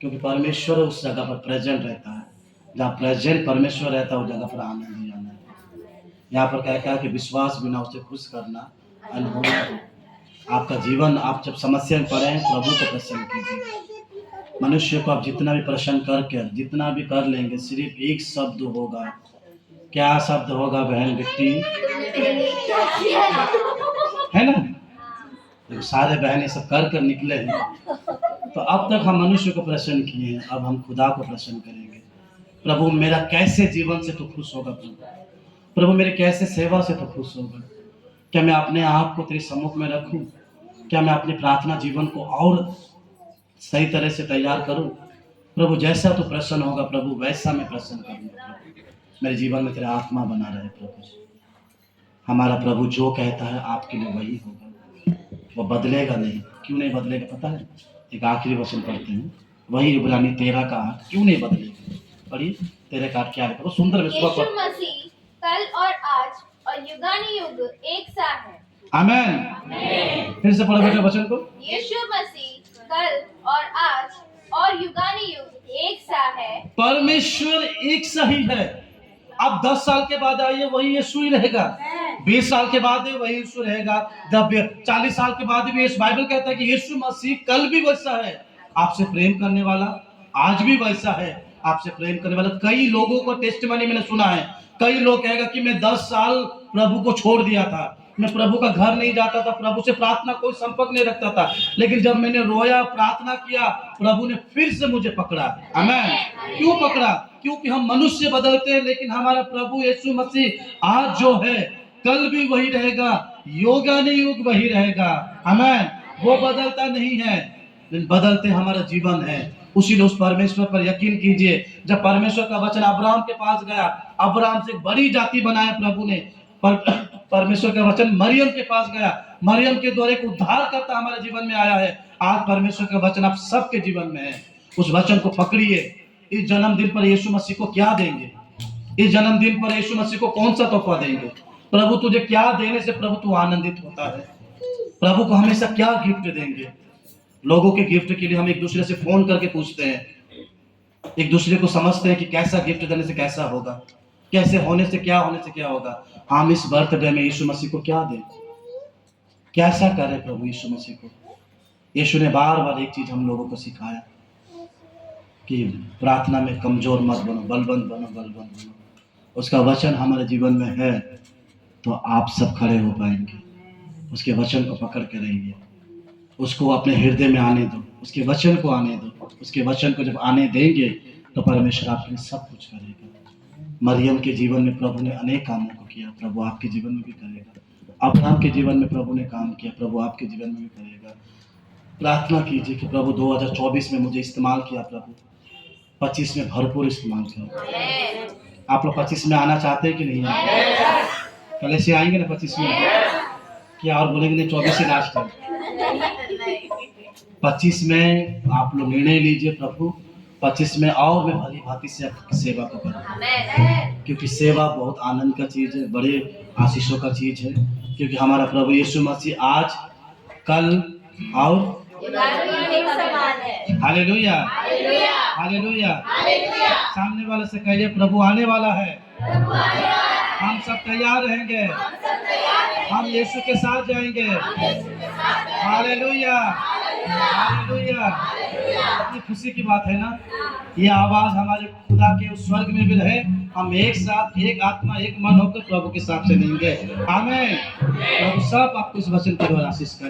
क्योंकि परमेश्वर उस जगह पर प्रेजेंट रहता है। जहाँ प्रेजेंट परमेश्वर रहता है, उस जगह पर आनंद ही आना है। यहाँ पर क्या कि विश्वास बिना उसे खुश करना अनुभव। आपका जीवन, आप जब समस्या में पड़े हैं, प्रभु को प्रसन्न कीजिए। मनुष्य को आप जितना भी प्रसन्न करके जितना भी कर लेंगे, सिर्फ एक शब्द होगा। क्या शब्द होगा बहन बिट्टी? है ना? तो सारे बहन ये सब कर निकले हैं। तो अब तक हम मनुष्य को प्रसन्न किए हैं, अब हम खुदा को प्रसन्न करेंगे। प्रभु मेरा कैसे जीवन से तो खुश होगा? प्रभु मेरे कैसे सेवा से तो खुश होगा? क्या मैं अपने आप को तेरे सम्मुख में रखूं? क्या मैं अपने प्रार्थना जीवन को और सही तरह से तैयार करूं? प्रभु जैसा तो प्रसन्न होगा प्रभु, वैसा मैं प्रसन्न करूंगा। मेरे जीवन में तेरा आत्मा बना रहे प्रभु। हमारा प्रभु जो कहता है आपके लिए वही होगा, वो बदलेगा नहीं। क्यों नहीं बदलेगा पता है? एक आखिरी वचन पढ़ते हैं, वही इब्रानी 13 का 8। क्यों नहीं बदलेगा? पढ़िए 13 का 8 क्या है? वो सुंदर
यीशु मसीह कल और आज और युगानुयुग एक सा है।
आमीन। फिर से पढ़ो बेटा वचन को।
यीशु मसीह कल और आज और युगानुयुग एक सा है।
परमेश्वर एक सा ही है। अब 10 साल के बाद आइए, वही यीशु ही रहेगा। 20 साल के बाद वही यीशु रहेगा। जब 40 साल के बाद भी बाइबल कहता है कि यीशु मसीह कल भी वैसा है, आपसे प्रेम करने वाला, आज भी वैसा है, आपसे प्रेम करने वाला। कई लोगों को टेस्टिमनी मैंने सुना है, कई लोग कहेगा कि मैं 10 साल प्रभु को छोड़ दिया था, मैं प्रभु का घर नहीं जाता था, प्रभु से प्रार्थना कोई संपर्क नहीं रखता था, लेकिन जब मैंने रोया, प्रार्थना किया, प्रभु ने फिर से मुझे पकड़ा। आमीन। क्यों पकड़ा? क्योंकि हम मनुष्य बदलते हैं, लेकिन हमारा प्रभु यीशु मसीह आज जो है कल भी वही रहेगा, युगानुयुग वही रहेगा। आमीन। वो बदलता नहीं है, लेकिन बदलते हमारा जीवन है। उसी उस परमेश्वर पर यकीन कीजिए। जब परमेश्वर का वचन अब्राहम के पास गया, अब्राहम से बड़ी जाति बनाया प्रभु ने। परमेश्वर का वचन मरियम के पास गया, मरियम के द्वारा एक उद्धार करता हमारे जीवन में आया है। आज परमेश्वर का वचन आप सबके जीवन में है। उस वचन को पकड़िए। इस जन्मदिन पर यीशु मसीह को क्या देंगे? इस जन्मदिन पर यीशु मसीह को कौन सा तोहफा देंगे? प्रभु तुझे क्या देने से प्रभु तू आनंदित होता है? प्रभु को हमेशा क्या गिफ्ट देंगे? लोगों के गिफ्ट के लिए हम एक दूसरे से फोन करके पूछते हैं, एक दूसरे को समझते हैं कि कैसा गिफ्ट देने से कैसा होगा, कैसे होने से क्या होगा। हम इस बर्थडे में यीशु मसीह को क्या दें, कैसा करें प्रभु यीशु मसीह को? यीशु ने बार बार एक चीज हम लोगों को सिखाया कि प्रार्थना में कमजोर मत बनो, बलवंत बनो। उसका वचन हमारे जीवन में है तो आप सब खड़े हो पाएंगे। उसके वचन को पकड़ के रहिए, उसको अपने हृदय में आने दो, उसके वचन को आने दो। उसके वचन को जब आने देंगे तो परमेश्वर आपके लिए सब कुछ करेगा। मरियम के जीवन में प्रभु ने अनेक कामों को किया, प्रभु आपके जीवन में भी करेगा। अब्राहम के जीवन में प्रभु ने काम किया, प्रभु आपके जीवन में भी करेगा। प्रार्थना कीजिए कि प्रभु 2024 में मुझे इस्तेमाल किया, प्रभु 25 में भरपूर इस्तेमाल किया। आप लोग 25 में आना चाहते हैं कि नहीं? कल से आएंगे ना 25 में? क्या और बोलेंगे नहीं 24 से लास्ट है? 25 में आप लोग निर्णय लीजिए, प्रभु 25 में और मैं भली भांति से आपकी सेवा को करूँ, क्योंकि सेवा बहुत आनंद का चीज है, बड़े आशीषों का चीज है। क्योंकि हमारा प्रभु यीशु मसीह आज, कल और हालेलुया, हालेलुया। सामने वाले से कहिए प्रभु आने वाला है, हम सब तैयार रहेंगे, हम यीशु के साथ जाएंगे। Hallelujah, hallelujah. कितनी खुशी की बात है ना? ये आवाज हमारे खुदा के उस स्वर्ग में भी रहे, हम एक साथ, एक आत्मा, एक मन होकर प्रभु के साथ चलेंगे। आमीन। प्रभु सब आपको इस वचन के द्वारा आशीष करें।